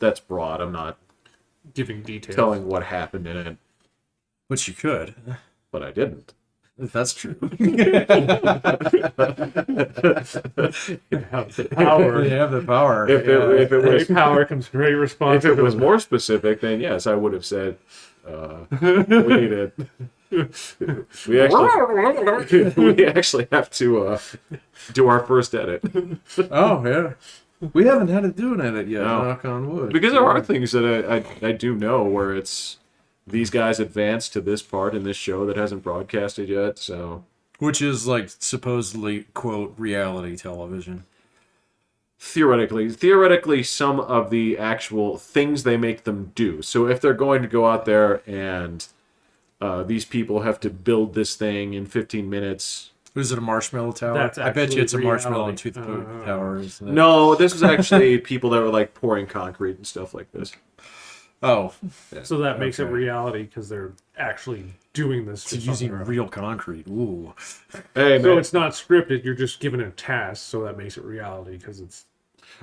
That's broad. I'm not giving details. telling what happened in it, Which you could. but I didn't. If that's true. You have the power. You have the power. If it was Great power comes great if responsibility. it was more specific, then yes, I would have said we need it. We actually have to do our first edit. Oh, yeah. We haven't had to do an edit yet, No. knock on wood. Because there are things that I do know where it's these guys advanced to this part in this show that hasn't broadcasted yet, so Which is like supposedly, quote, reality television. theoretically some of the actual things they make them do. So if they're going to go out there and these people have to build this thing in 15 minutes. Is it a marshmallow tower? That's I bet you it's a actually marshmallow and reality. tooth tower. Isn't it? No, this was actually people that were like pouring concrete and stuff like this. Oh, So that makes it Okay. reality because they're actually doing this. it's just using on their own. real concrete. Ooh. Hey, So man. it's not scripted. You're just given a task, so that makes it reality because it's.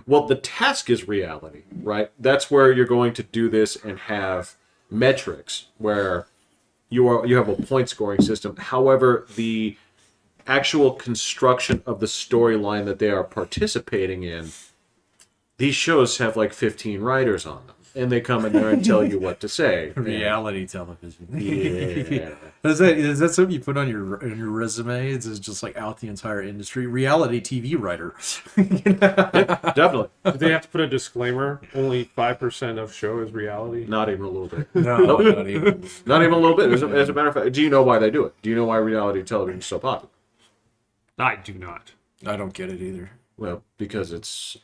Well, the task is reality, right? That's where you're going to do this and have metrics where you have a point scoring system. However, the actual construction of the storyline that they are participating in, these shows have like 15 writers on them, and they come in there and tell you what to say. Reality television. Yeah. Is that something you put on your resume? It's just like out the entire industry. Reality TV writer. Definitely. Do they have to put a disclaimer? Only 5% of show is reality. Not even a little bit. No, not even. Not even a little bit. As a matter of fact, do you know why they do it? Do you know why reality television is so popular? I do not. I don't get it either. Well, because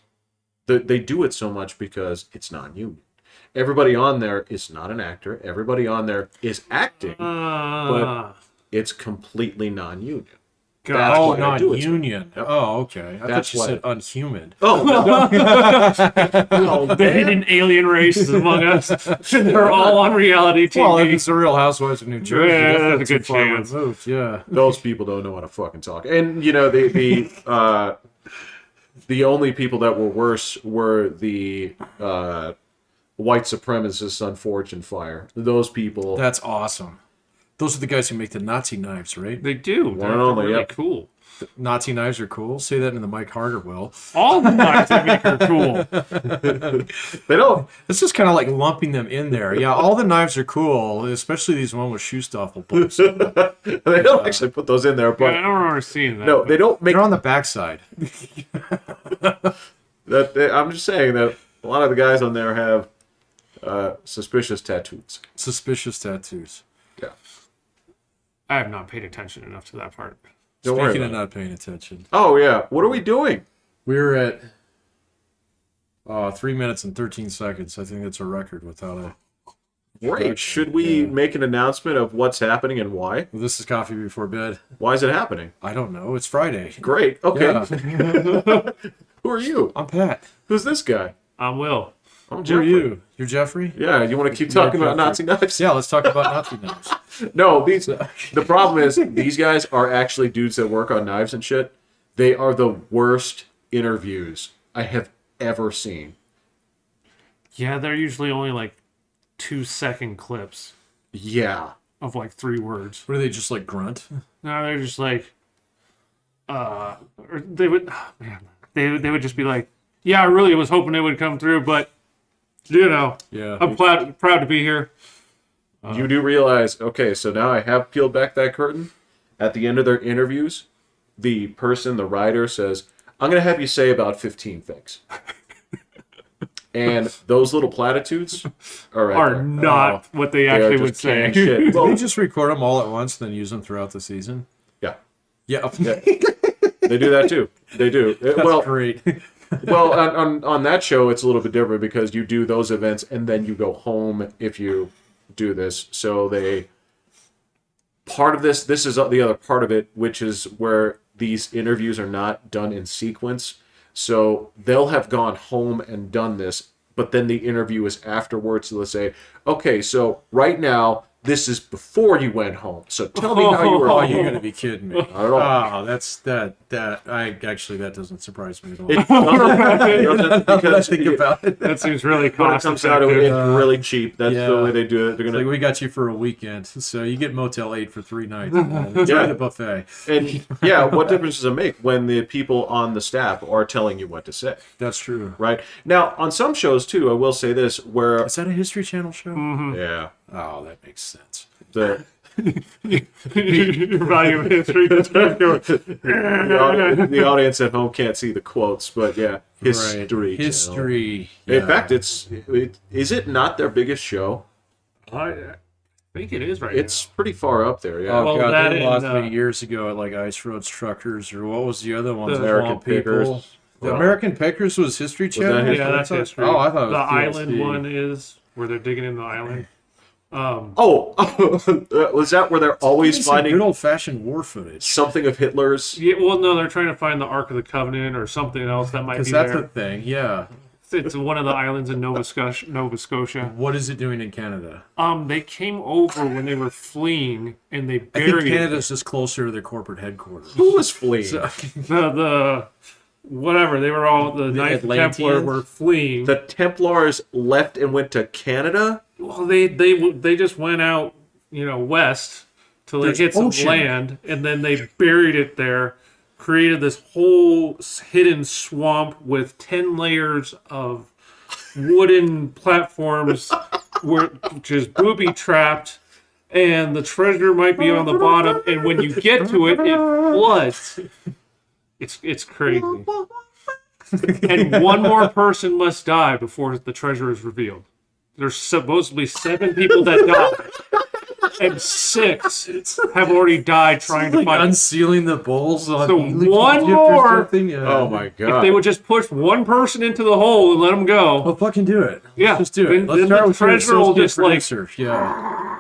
they do it so much because it's non-union. Everybody on there is not an actor. Everybody on there is acting, but it's completely non-union. That's Oh, why they not do it so union. Yep. Oh, okay. I That's thought you why- said unhuman. Oh, The hidden alien races among us. They're all on reality TV. Well, if it's the Real Housewives of New Jersey, Yeah, that's that's a too good far chance. removed. Yeah. those people don't know how to fucking talk. And you know the only people that were worse were the white supremacists on Forge and Fire. Those people. That's awesome. Those are the guys who make the Nazi knives, right? They do. They're only, really yep. cool. Nazi knives are cool. Say that in the Mike Harder will. All the knives they make are cool. They don't. It's just kind of like lumping them in there. Yeah, all the knives are cool, especially these one with Schustaffel. They don't actually put those in there, Yeah, I but don't remember seeing that. no, they don't make. They're on the backside. I'm just saying that a lot of the guys on there have suspicious tattoos. Suspicious tattoos. Yeah. I have not paid attention enough to that part. Don't worry Speaking of about not paying attention, Oh yeah. What are we doing? we're at 3 minutes and 13 seconds. I think that's a record without a. Great. Should we make an announcement of what's happening and why? This is Coffee Before Bed. Why is it happening? I don't know. It's Friday. Great. Okay. Yeah. Who are you? I'm Pat. Who's this guy? I'm Will. I'm Who are Jeffrey. you? You're Jeffrey? Yeah. You want to keep talking about Jeffrey. Nazi knives? Yeah, let's talk about Nazi knives. No. The problem is these guys are actually dudes that work on knives and shit. They are the worst interviews I have ever seen. Yeah, they're usually only like 2-second clips Yeah. of like 3 words. What are they, just like grunt? No, they're just like, or they would, they would just be like, yeah, I really was hoping it would come through, but you know, Yeah. I'm proud to be here. You do realize, okay, so now I have peeled back that curtain. At the end of their interviews, the writer says, I'm going to have you say about 15 things. And those little platitudes are, right Are there. not what they They are actually just would say. canning shit. Well, Well, they just record them all at once and then use them throughout the season. yeah, Yeah. they do that too. They do. That's Well, great. well, on that show, it's a little bit different because you do those events and then you go home if you do this. So part of this is the other part of it, which is where these interviews are not done in sequence. So they'll have gone home and done this, but then the interview is afterwards. So they'll say, okay, so right now this is before you went home. So tell me how you were Oh, home. you're gonna be kidding me. Not at all. Oh, that doesn't surprise me at all. It doesn't When I because think about it. That seems really when it cost comes out, effective. it's really cheap. That's Yeah. the way they do it. They're It's gonna like we got you for a weekend, so you get Motel 8 for 3 nights. Enjoy Yeah. the buffet. and yeah, what difference does it make when the people on the staff are telling you what to say? That's true. Right now, on some shows too, I will say this: where Is that a History Channel show? yeah, Oh, that makes sense. the Your value of history. the audience at home can't see the quotes, but yeah, history. Right. channel. History. In yeah. fact, is it not their biggest show? I think it is right It's pretty far up there. Yeah. Oh Well, god, that they and, lost me years ago at like Ice Roads Truckers, or what was the other one? The American Pickers. The American Pickers was History Channel. that now. history? Yeah, that's history. Oh, I thought it the was island TLC. one is where they're digging in the island. Oh, was that where they're always Some finding good old fashioned war footage. something of Hitler's? Yeah, well, no, they're trying to find the Ark of the Covenant or something else that might Because be that's there. the thing, yeah. It's one of the islands in Nova Scotia. What is it doing in Canada? They came over when they were fleeing and they I think buried Canada's just closer to their corporate headquarters. Who was fleeing? the whatever they were all the Knights Atlanteans? Templar were fleeing. The Templars left and went to Canada? Well, they just went out, west till they There's hit some ocean. land, and then they buried it there, created this whole hidden swamp with 10 layers of wooden platforms, which is booby trapped, and the treasure might be on the bottom, and when you get to it, it floods. It's crazy. And one more person must die before the treasure is revealed. There's supposedly 7 people that died, and 6 have already died trying to Like find. unsealing the bowls on So Egypt one or more- something? Yeah. Oh my god. If they would just push one person into the hole and let them go, Well, fucking do it. Yeah, Just do then- it. Let's then start the with your treasure will associate just, like- producer. Yeah.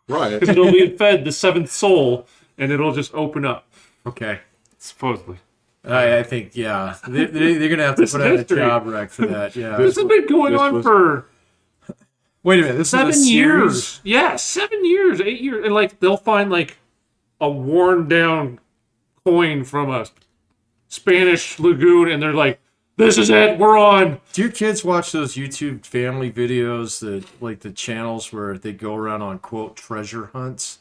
Right. it'll be fed the 7th soul, and it'll just open up. Okay. Supposedly, I think, yeah. They're going to have to This put out a history. job rec for that. Yeah. this has been going this on was- for Wait a minute. This 7 is a series? years. Yeah, 7 years, 8 years, and like they'll find like a worn down coin from a Spanish lagoon, and they're like, "This is it. We're on." Do your kids watch those YouTube family videos that, like, the channels where they go around on, quote, treasure hunts?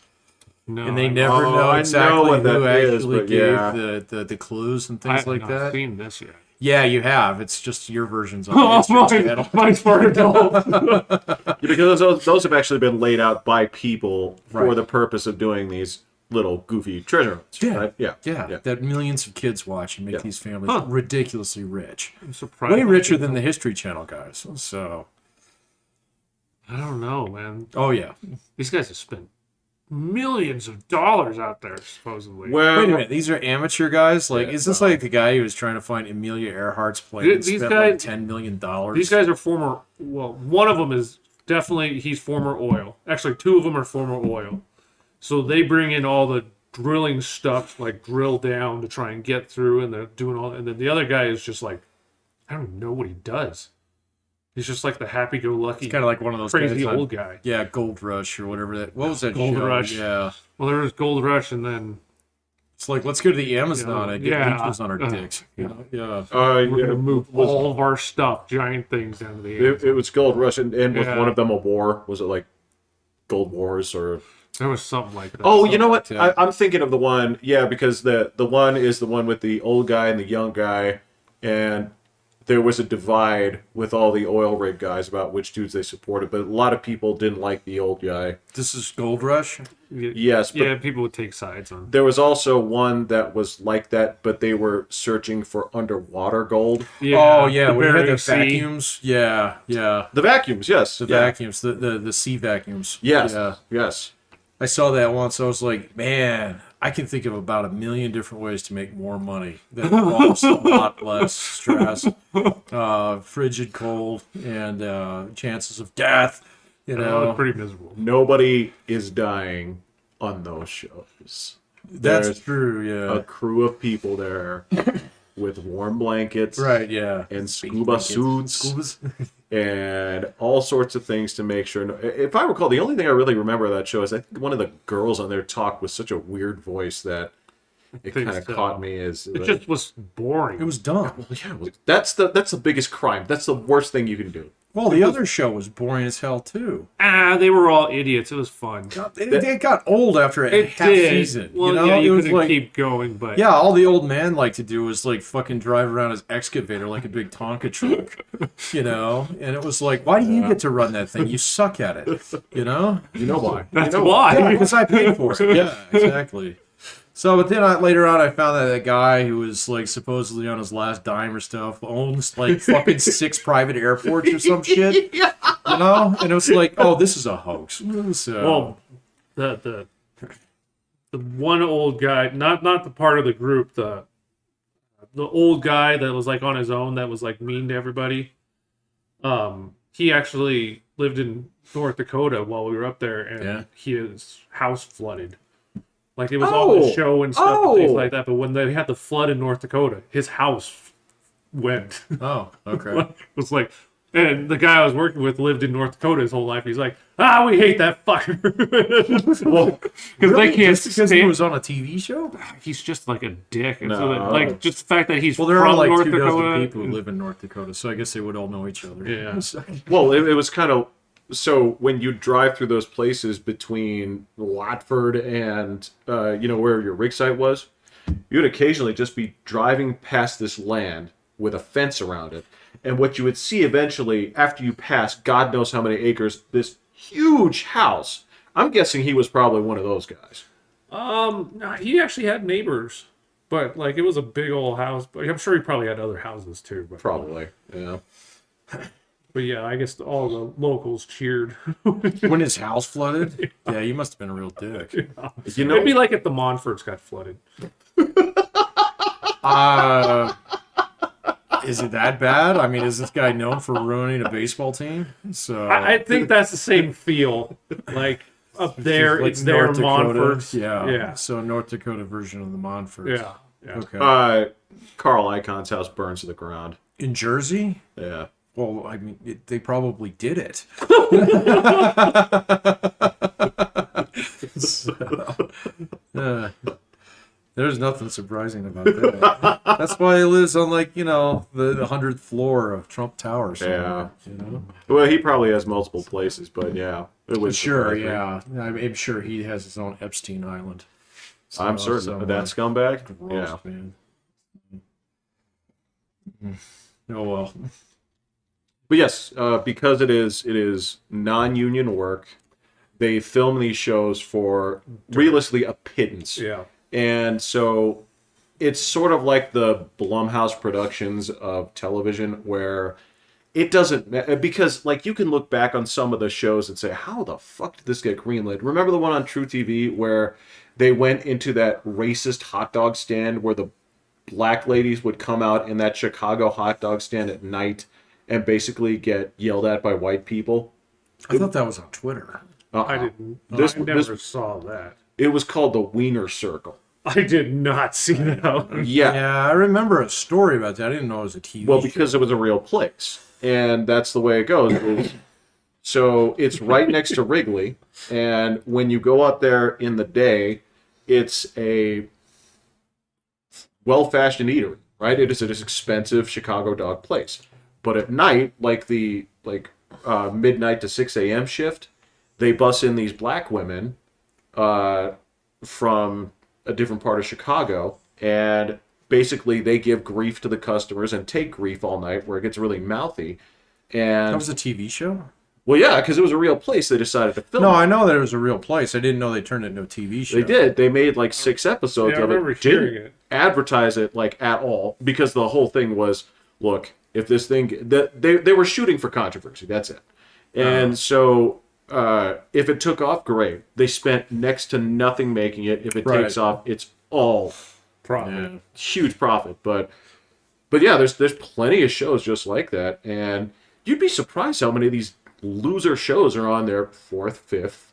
No, And they never Oh, know I know exactly what who that is, actually but gave yeah. the clues and I things like have not that. seen this yet. Yeah, you have. It's just your versions on the Oh, History Channel. mine's for adults. Yeah, because those have actually been laid out by people for Right. the purpose of doing these little goofy treasure hunts. Yeah. Right? Yeah. Yeah, that millions of kids watch and make Yeah. these families Huh. ridiculously rich. I'm surprised. Way richer than the History Channel guys. So, I don't know, man. oh yeah. These guys have spent millions of dollars out there, supposedly. Well, Wait a minute, these are amateur guys? Like, Yeah, is this like the guy who was trying to find Amelia Earhart's plane and These spent like guys- $10 million? These guys are former. Well, one of them is definitely he's former oil. Actually, 2 of them are former oil. So they bring in all the drilling stuff, like drill down to try and get through, and they're doing all. And then the other guy is just like, I don't even know what he does. He's just like the happy-go-lucky, Kind of like one of those crazy guys on- old guy. Yeah, Gold Rush or whatever that. What was that Gold show? Rush. Yeah. Well, there was Gold Rush, and then It's like, let's go to the Amazon and get Yeah. leeches on our dicks. Yeah. Yeah. we're yeah, gonna move was- all of our stuff, giant things, down to the end. it was Gold Rush, and was Yeah. one of them a war? Was it like Gold Wars or? There was something like that. Oh, you know what? like that. I'm thinking of the one. Yeah, because the one is the one with the old guy and the young guy, and there was a divide with all the oil rig guys about which dudes they supported. But a lot of people didn't like the old guy. This is Gold Rush? Yes, but Yeah, people would take sides on. there was also one that was like that, but they were searching for underwater gold. Oh, yeah. We had Bering the Sea. vacuums. Yeah. Yeah. The vacuums, yes. The yeah. vacuums. The sea vacuums. Yes. Yeah. Yes. I saw that once. I was like, man, I can think of about 1 million different ways to make more money that involves a lot less stress, frigid cold, and chances of death. You know, Pretty miserable. Nobody is dying on those shows. that's There's true. Yeah, a crew of people there with warm blankets right. Yeah, and scuba suits Scubas. and all all sorts of things to make sure. If I recall, the only thing I really remember of that show is I think one of the girls on there talked with such a weird voice that it kind of caught me as It just was boring. It was dumb. well, yeah, that's the biggest crime. That's the worst thing you can do. Well, the other show was boring as hell too. They were all idiots. It was fun. It got old after a half season. Well, you know, yeah, it you was couldn't like keep going, but yeah, all the old man liked to do was like fucking drive around his excavator like a big Tonka truck, you know. And it was like, why do you get to run that thing? You suck at it, you know. You know why? that's you know why. Yeah, because I paid for it. Yeah, exactly. So, but then later on, I found that guy who was like supposedly on his last dime or stuff owns like fucking 6 private airports or some shit. Yeah. You know, and it was like, oh, this is a hoax. So, Well, the one old guy, not the part of the group, the old guy that was like on his own, that was like mean to everybody. He actually lived in North Dakota while we were up there, and his house flooded. Like it was on the show and stuff and things like that. But when they had the flood in North Dakota, his house went. oh, okay. It was like, and the guy I was working with lived in North Dakota his whole life. He's like, we hate that fucker. Well, because they can't Just because he stand. was on a TV show? He's just like a dick. And No. so like just the fact that he's Well, there from are like North 2 dozen Dakota. people who live in North Dakota, so I guess they would all know each other. Yeah. Well, it was kind of so when you drive through those places between Watford and where your rig site was, you would occasionally just be driving past this land with a fence around it, and what you would see eventually after you pass God knows how many acres, this huge house. I'm guessing he was probably one of those guys. No, he actually had neighbors, but like it was a big old house. But I'm sure he probably had other houses too. But Probably, yeah. But yeah, I guess all the locals cheered. When his house flooded? Yeah, you must have been a real dick. You know, It'd be like if the Montforts got flooded. Is it that bad? I mean, is this guy known for ruining a baseball team? So I think that's the same feel. Like up there, like it's their North Dakota. Montforts. Yeah. Yeah. So North Dakota version of the Montforts. Yeah. Yeah. Okay. Carl Icahn's house burns to the ground. In Jersey? Yeah. Well, I mean, they probably did it. There's nothing surprising about that. That's why he lives on, like, the 100th floor of Trump Tower. Somewhere, Well, he probably has multiple places, but yeah, it was Sure, surprising. yeah. I'm sure he has his own Epstein Island. I'm certain of that scumbag. Gross, Yeah. man. Oh well. But yes, because it is non-union work, they film these shows for realistically a pittance. Yeah. And so it's sort of like the Blumhouse productions of television where it doesn't because like you can look back on some of the shows and say, how the fuck did this get greenlit? Remember the one on True TV where they went into that racist hot dog stand where the black ladies would come out in that Chicago hot dog stand at night and basically get yelled at by white people? I thought that was on Twitter. I didn't. This- I never this- saw that. It was called the Wiener Circle. I did not see that. Yeah. Yeah, I remember a story about that. I didn't know it was a TV Well, show. because it was a real place. And that's the way it goes. So it's right next to Wrigley. And when you go out there in the day, it's a well-fashioned eatery, right? It is an expensive Chicago dog place. But at night, like the midnight to 6 a.m. shift, they bus in these black women from a different part of Chicago, and basically they give grief to the customers and take grief all night where it gets really mouthy. And That was a TV show? well, yeah, because it was a real place, they decided to film No, it. I know that it was a real place. I didn't know they turned it into a TV show. They did. They made like 6 episodes Yeah, I of remember it. hearing Didn't it. advertise it like at all because the whole thing was, look, if this thing that they were shooting for controversy, that's it. And so if it took off, great. They spent next to nothing making it. If it Right. takes off, it's all Probably. huge profit. But yeah, there's plenty of shows just like that, and you'd be surprised how many of these loser shows are on their 4th, 5th.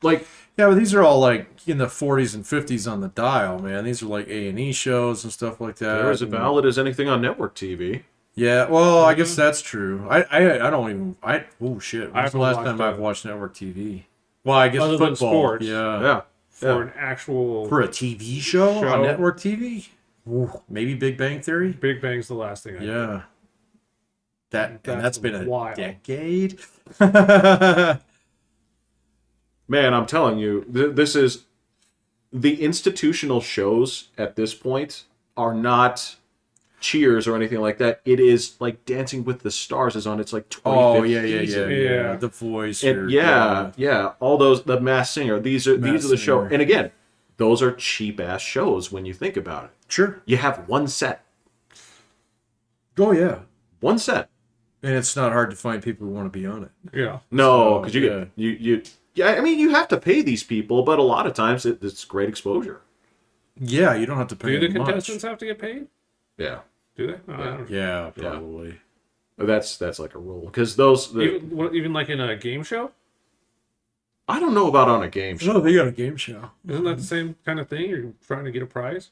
Like, Yeah, but these are all like in the 40s and 50s on the dial, man. These are like A&E shows and stuff like that. they're as And- valid as anything on network TV. Yeah, well, I guess that's true. I don't even oh shit. I When's the haven't last watched time it. I've watched network TV? Well, I guess Other than football. sports. Yeah. Yeah. For an actual For a TV show on Show. network TV? Ooh, maybe Big Bang Theory? Big Bang's the last thing I did. Yeah. That's been a wild. decade. Man, I'm telling you, this is the institutional shows at this point are not Cheers or anything like that. It is like Dancing with the Stars is on its like 25th Oh yeah, season. Yeah. The Voice. And or, yeah, all those, the Masked Singer. These are the show. Singer. And again, those are cheap ass shows when you think about it. Sure. You have one set, Oh yeah. one set. And it's not hard to find people who want to be on it. Yeah. No, So, because yeah. I mean, you have to pay these people, but a lot of times it's great exposure. Yeah, you don't have to pay Do the them contestants much. have to get paid? Yeah, Do they? No, I don't know. Yeah, probably. that's like a rule because those. Even like in a game show? I don't know about on a game show. Oh, they got a game show. Isn't that the same kind of thing? You're trying to get a prize?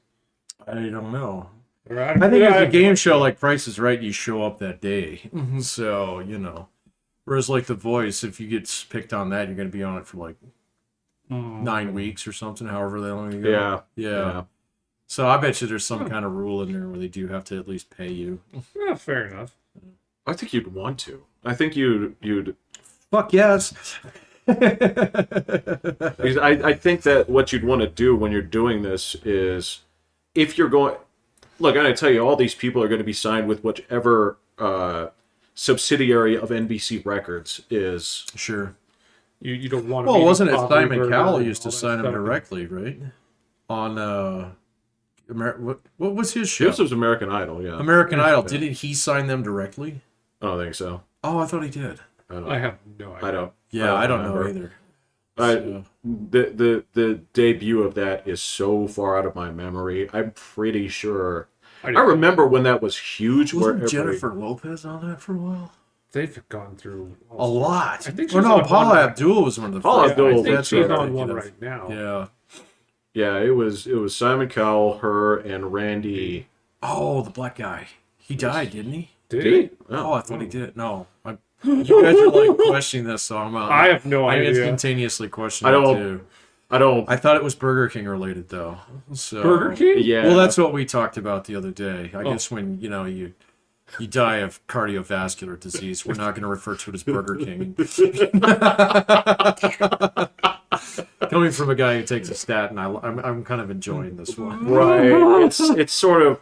I don't know. Or I think yeah, it's a game show like Price is Right, you show up that day. So, Whereas like The Voice, if you get picked on that, you're going to be on it for like 9 weeks or something, however long you go. Yeah. So I bet you there's some kind of rule in there where they do have to at least pay you. Yeah, fair enough. I think you'd want to. I think you'd. Fuck yes. Because I think that what you'd want to do when you're doing this is, if you're going, look, I'm going to tell you, all these people are going to be signed with whichever subsidiary of NBC Records is. Sure. You don't want to. Well, wasn't it Coffee Simon Burger Cowell and used to all that sign him stuff. directly, right? On what was his show? This was American Idol, yeah. American Idol. Didn't he sign them directly? I don't think so. Oh, I thought he did. I have no idea. I don't. Yeah, I don't know remember. either. The debut of that is so far out of my memory. I'm pretty sure. I didn't- remember when that was huge. Wasn't where Jennifer Lopez on that for a while? They've gone through A lot. I think Or she's no, on Paula one. Abdul was one of the Paula first. Abdul, I think that's she's right. on one right now. Yeah. Yeah, it was Simon Cowell, her, and Randy. Oh, the black guy. He died, didn't he? Did Did he? he? Oh, I thought he did. No. You guys are like questioning this, so I'm I have no I'm idea. instantaneously questioning I it don't- too. I don't. I thought it was Burger King related though. So, Burger King? Yeah. Well, that's what we talked about the other day. I guess when you die of cardiovascular disease, we're not going to refer to it as Burger King. Coming from a guy who takes a statin, I'm kind of enjoying this one. right. It's sort of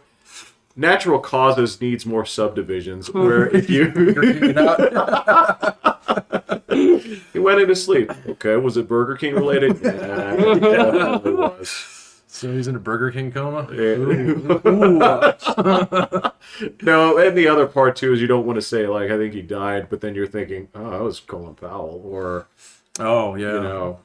natural causes needs more subdivisions. Where if you he went into sleep. Okay, was it Burger King related? Yeah, it definitely was. So he's in a Burger King coma. No, and the other part too is you don't want to say like I think he died, but then you're thinking, oh, that was Colin Powell, or Oh yeah. you know.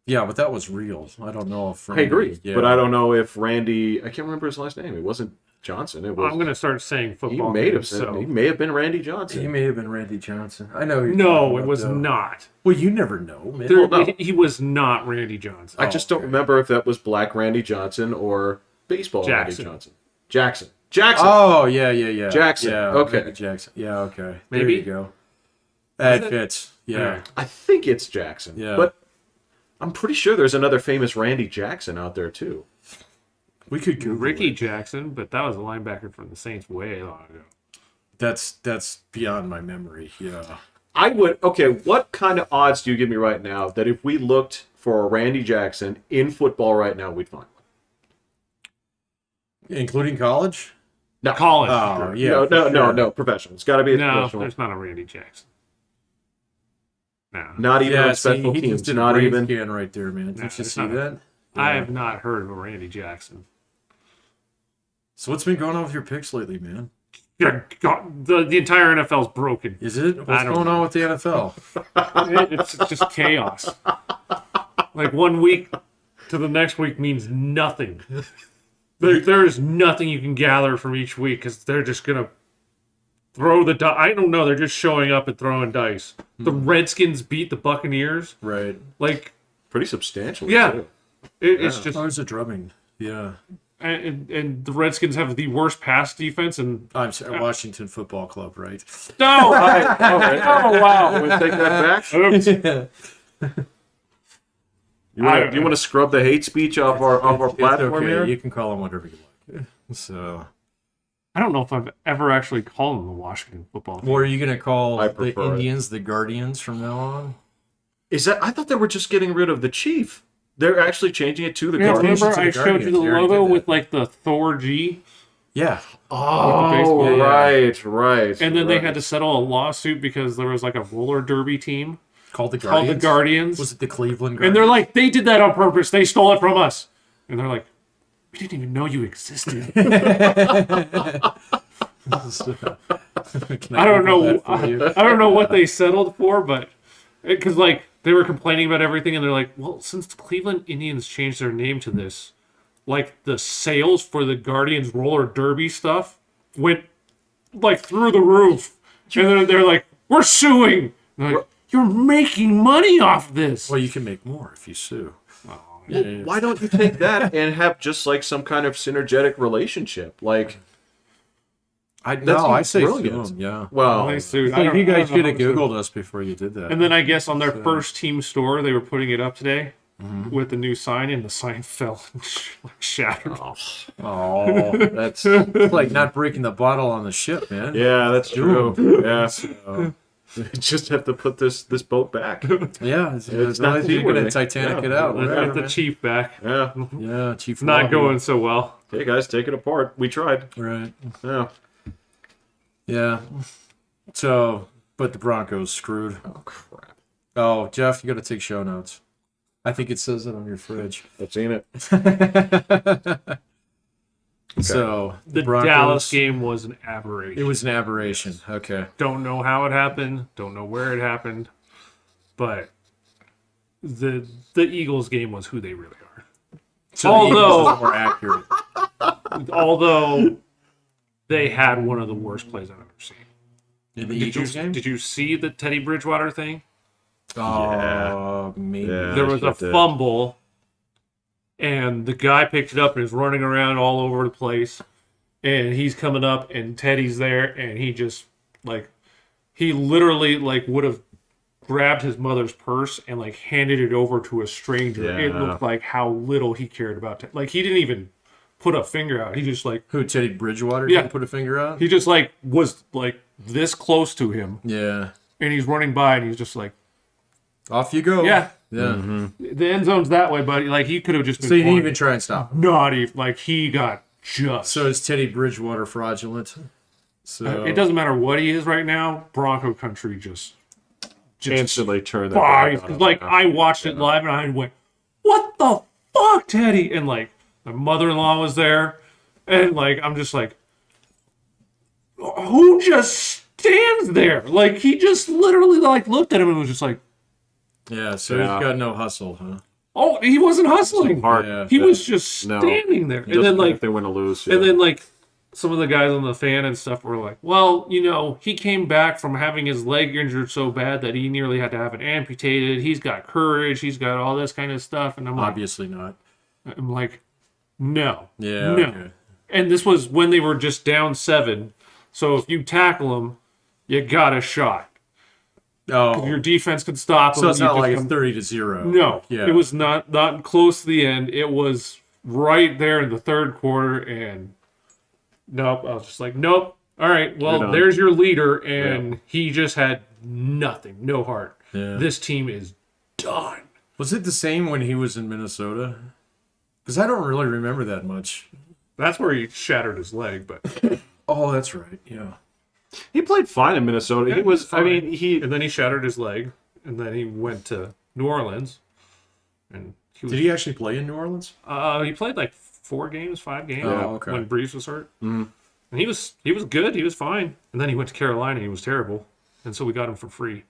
Yeah, but that was real. I don't know if I agree, yeah. but I don't know if Randy. I can't remember his last name. It wasn't Johnson. It was. I'm gonna start saying He football. may have. names, so. He may have been Randy He Johnson. may have been Randy Johnson. I know. You're No, talking it about, was though. not. Well, you never know, man. There- no. He was not Randy Johnson. I just don't okay. remember if that was Black Randy Johnson or Baseball Jackson. Randy Johnson. Jackson. Oh yeah. Jackson. Yeah, Okay. Randy Jackson. Yeah, okay. Maybe? There you go. That it? fits. Yeah. Yeah. I think it's Jackson. Yeah. But I'm pretty sure there's another famous Randy Jackson out there too. We could Google Ricky it. Jackson, but that was a linebacker from the Saints way long ago. That's beyond my memory. Yeah. I would. Okay, what kind of odds do you give me right now that if we looked for a Randy Jackson in football right now, we'd find one? Including college? No. College. Oh, yeah. no, for no, no, sure. no. Professional. It's got to be a No, professional. there's not a Randy Jackson. No. Not even Yeah, on special he teams. just did Not a brain even. scan right there, man. Did No, you it's see not a- that? I Yeah. have not heard of a Randy Jackson. So what's been going on with your picks lately, man? Yeah, God, the entire NFL's broken. Is it? What's don't going know. on with the NFL? It's just chaos. Like 1 week to the next week means nothing. There is nothing you can gather from each week because they're just gonna throw the dice. I don't know. They're just showing up and throwing dice. The Redskins beat the Buccaneers. Right. Like, Pretty substantial. Yeah. Too. it's just Oh, it's a drubbing. Yeah. and the Redskins have the worst pass defense. And I'm sorry, Washington Football Club, right? no, Oh wow! Want to take that back? oops. You want to scrub the hate speech off our It's platform okay. here? You can call them whatever you like. So, I don't know if I've ever actually called them the Washington football team. what are you going to call I the prefer it. Indians the Guardians from now on? Is that? I thought they were just getting rid of the chief. They're actually changing it to the Yeah, Guardians. remember to the I showed you the Guardians. They already logo did that. with like the Thor G, Yeah. Oh, baseball. right. and then they had to settle a lawsuit because there was like a roller derby team Called the called Guardians? the Guardians, Was it the Cleveland and Guardians? they're like, they did that on purpose. They stole it from us, and they're like, we didn't even know you existed. I don't know. I don't know what they settled for, but because like they were complaining about everything, and they're like, well, since the Cleveland Indians changed their name to this, like the sales for the Guardians roller derby stuff went like through the roof, and then they're like, we're suing. And like, you're making money off this. Well, you can make more if you sue. Well, why don't you take that and have just like some kind of synergetic relationship? Like, I say brilliant. sue 'em, yeah. well, They sued. So you guys should have Googled. Googled us before you did that. And then I guess on their first team store, they were putting it up today with the new sign, and the sign fell and like shattered. Oh, that's it's like not breaking the bottle on the ship, man. yeah, that's true. Yeah, So, just have to put this boat back. yeah, It's it's not not you're gonna seaworthy. Titanic Yeah. it out. Let's whatever, get the man. chief back. Yeah. Yeah, Chief. Not Wahoo. going so well. Hey guys, take it apart. We tried. Right. Yeah. Yeah. So, but the Broncos screwed. Oh crap. Oh, Jeff, you got to take show notes. I think it says it on your fridge. I've seen it. So The Broncos, Dallas game was an aberration. It was an aberration. Okay. Don't know how it happened. Don't know where it happened. But the Eagles game was who they really are. So the Eagles Although- was more accurate. Although they had one of the worst plays I've ever seen. In the Did you, Eagles game? did you see the Teddy Bridgewater thing? Oh, maybe. Yeah. There was a I did. fumble, and the guy picked it up and is running around all over the place. And he's coming up, and Teddy's there, and he just like he literally like would have grabbed his mother's purse and like handed it over to a stranger. It Yeah. looked like how little he cared about it. Like he didn't even put a finger out. He just like Who, Teddy Bridgewater Yeah. didn't put a finger out? he just like was like this close to him, Yeah. and he's running by, and he's just like, Off you go. yeah, Yeah. the end zone's that way, buddy. Like he could have just been So you didn't fine. even try and stop him. Not even like he got just. So is Teddy Bridgewater fraudulent? So It doesn't matter what he is right now. Bronco country just Instantly turn that buys. back on. Like I watched it live and I went, "What the fuck, Teddy?" And like my mother-in-law was there, and like I'm just like, who just stands there? Like he just literally like looked at him and was just like, Yeah, so Yeah. he's got no hustle, huh? "Oh, he wasn't hustling. Hard. Yeah. He was just No. standing there." And Just then like if they win or lose. And yeah. then, like, some of the guys on the fan and stuff were like, well, you know, he came back from having his leg injured so bad that he nearly had to have it amputated. He's got courage. He's got all this kind of stuff. And Obviously not. I'm like, no. Yeah. No. Okay. And this was when they were just down 7. So if you tackle him, you got a shot. Oh, Your defense could stop him. so it's you not could like come- 30-0. No. Yeah. It was not close to the end. It was right there in the third quarter. And nope. I was just like, nope. All right. You're Well, done. there's your leader. And he just had nothing. No heart. Yeah. This team is done. Was it the same when he was in Minnesota? Because I don't really remember that much. That's where he shattered his leg. But Oh, that's right. Yeah. he played fine in Minnesota. Yeah, He was. I fine. mean, he. and then he shattered his leg. And then he went to New Orleans. And he was, Did he actually play in New Orleans? he played like 5 games Oh, okay. when Brees was hurt. And he was good. He was fine. And then he went to Carolina. And he was terrible. And so we got him for free.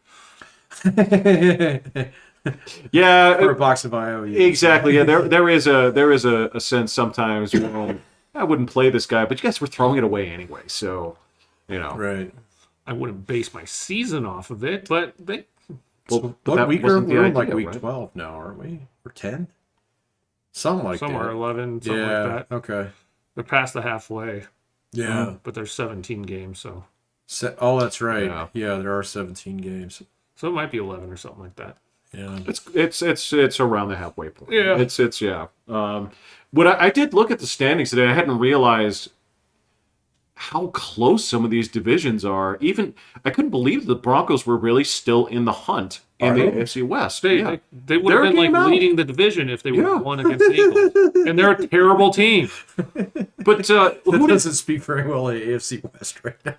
Yeah. For a box of IOU. Exactly. Yeah. There is a sense sometimes. Well, I wouldn't play this guy, but you guys were throwing it away anyway. So, you know. Right. I wouldn't base my season off of it, but they, Well, but What that week are wasn't we? the We're idea, like week right? 12 now, aren't we? Or 10? Something like some are that. 11, something Yeah. like that. Okay. They're past the halfway, Yeah. but there's 17 games, so That's right. Yeah. Yeah, there are 17 games. it might be 11 or something like that. Yeah. It's around the halfway point. Yeah. It's yeah. When I did look at the standings today, I hadn't realized how close some of these divisions are. Even I couldn't believe the Broncos were really still in the hunt in the AFC West. They would They're have been like game out. leading the division if they would have won against the Eagles. And they're a terrible team. But That doesn't speak very well of AFC West right now.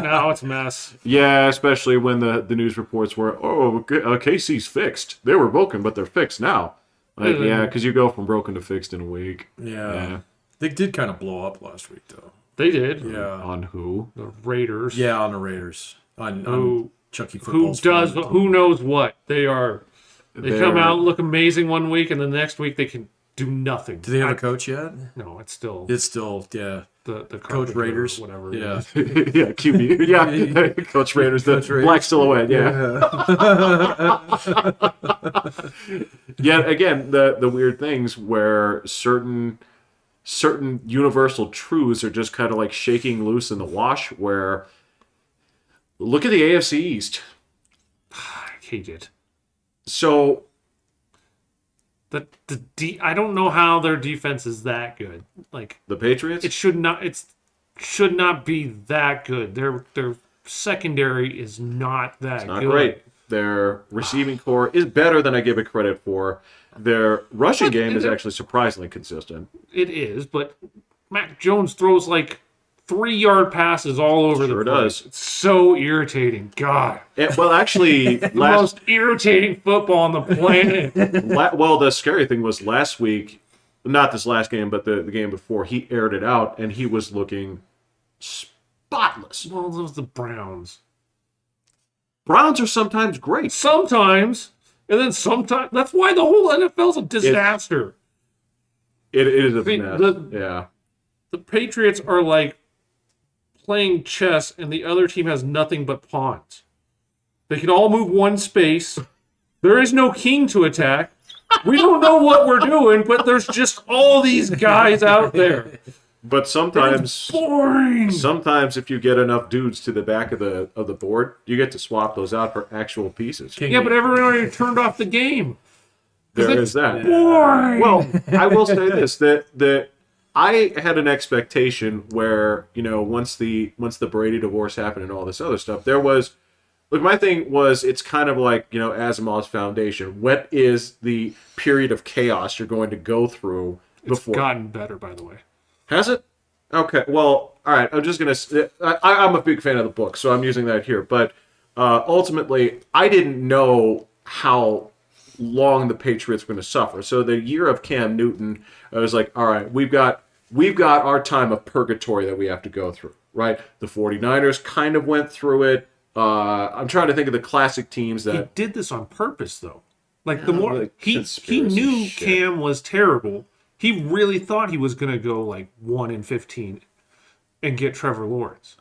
Now it's a mess. yeah, especially when the news reports were, KC's fixed. They were broken, but they're fixed now. Like, yeah, because you go from broken to fixed in a week. Yeah. They did kind of blow up last week, though. They did. Yeah. On who? The Raiders. Yeah, on the Raiders. On Chucky Football. Who knows what? They come out, look amazing one week, and the next week they can do nothing. Do they have a coach yet? No, it's still yeah. the Coach Raiders. or whatever. Yeah. Yeah, QB. Yeah, Coach Raiders. The black silhouette. Yeah. Yet again, the weird things where certain universal truths are just kind of like shaking loose in the wash. Where look at the AFC East. I hate it. So I don't know how their defense is that good. Like the Patriots. it should not be that good. Their secondary is not that Not good. great. Their receiving core is better than I give it credit for. Their rushing game is actually surprisingly consistent. It is, but Mac Jones throws like 3-yard passes all over Sure the place. does. It's so irritating. God. Well, actually, The most irritating football on the planet. the scary thing was last week, not this last game, but the game before, he aired it out, and he was looking spotless. Well, those are the Browns. Browns are sometimes great. Sometimes, and then sometimes. That's why the whole NFL's a disaster. It is a See, mess. Yeah. The Patriots are like playing chess, and the other team has nothing but pawns. They can all move one space. There is no king to attack. We don't know what we're doing, but there's just all these guys out there. But sometimes, Boring. sometimes if you get enough dudes to the back of the board, you get to swap those out for actual pieces. Yeah, but everyone already turned off the game. There is that. Boring. Well, I will say this: that I had an expectation where, once the Brady divorce happened and all this other stuff, there was. Look, my thing was, it's kind of like, Asimov's foundation. What is the period of chaos you're going to go through before? It's gotten better, by the way. Has it? Okay. Well, all right. I'm just gonna. I'm a big fan of the book, so I'm using that here. But ultimately, I didn't know how long the Patriots were going to suffer. So the year of Cam Newton, I was like, all right, we've got our time of purgatory that we have to go through. Right? The 49ers kind of went through it. I'm trying to think of the classic teams He that. did this on purpose, though. Like the more like he conspiracy knew shit. Cam was terrible. He really thought he was going to go like 1-15 and get Trevor Lawrence.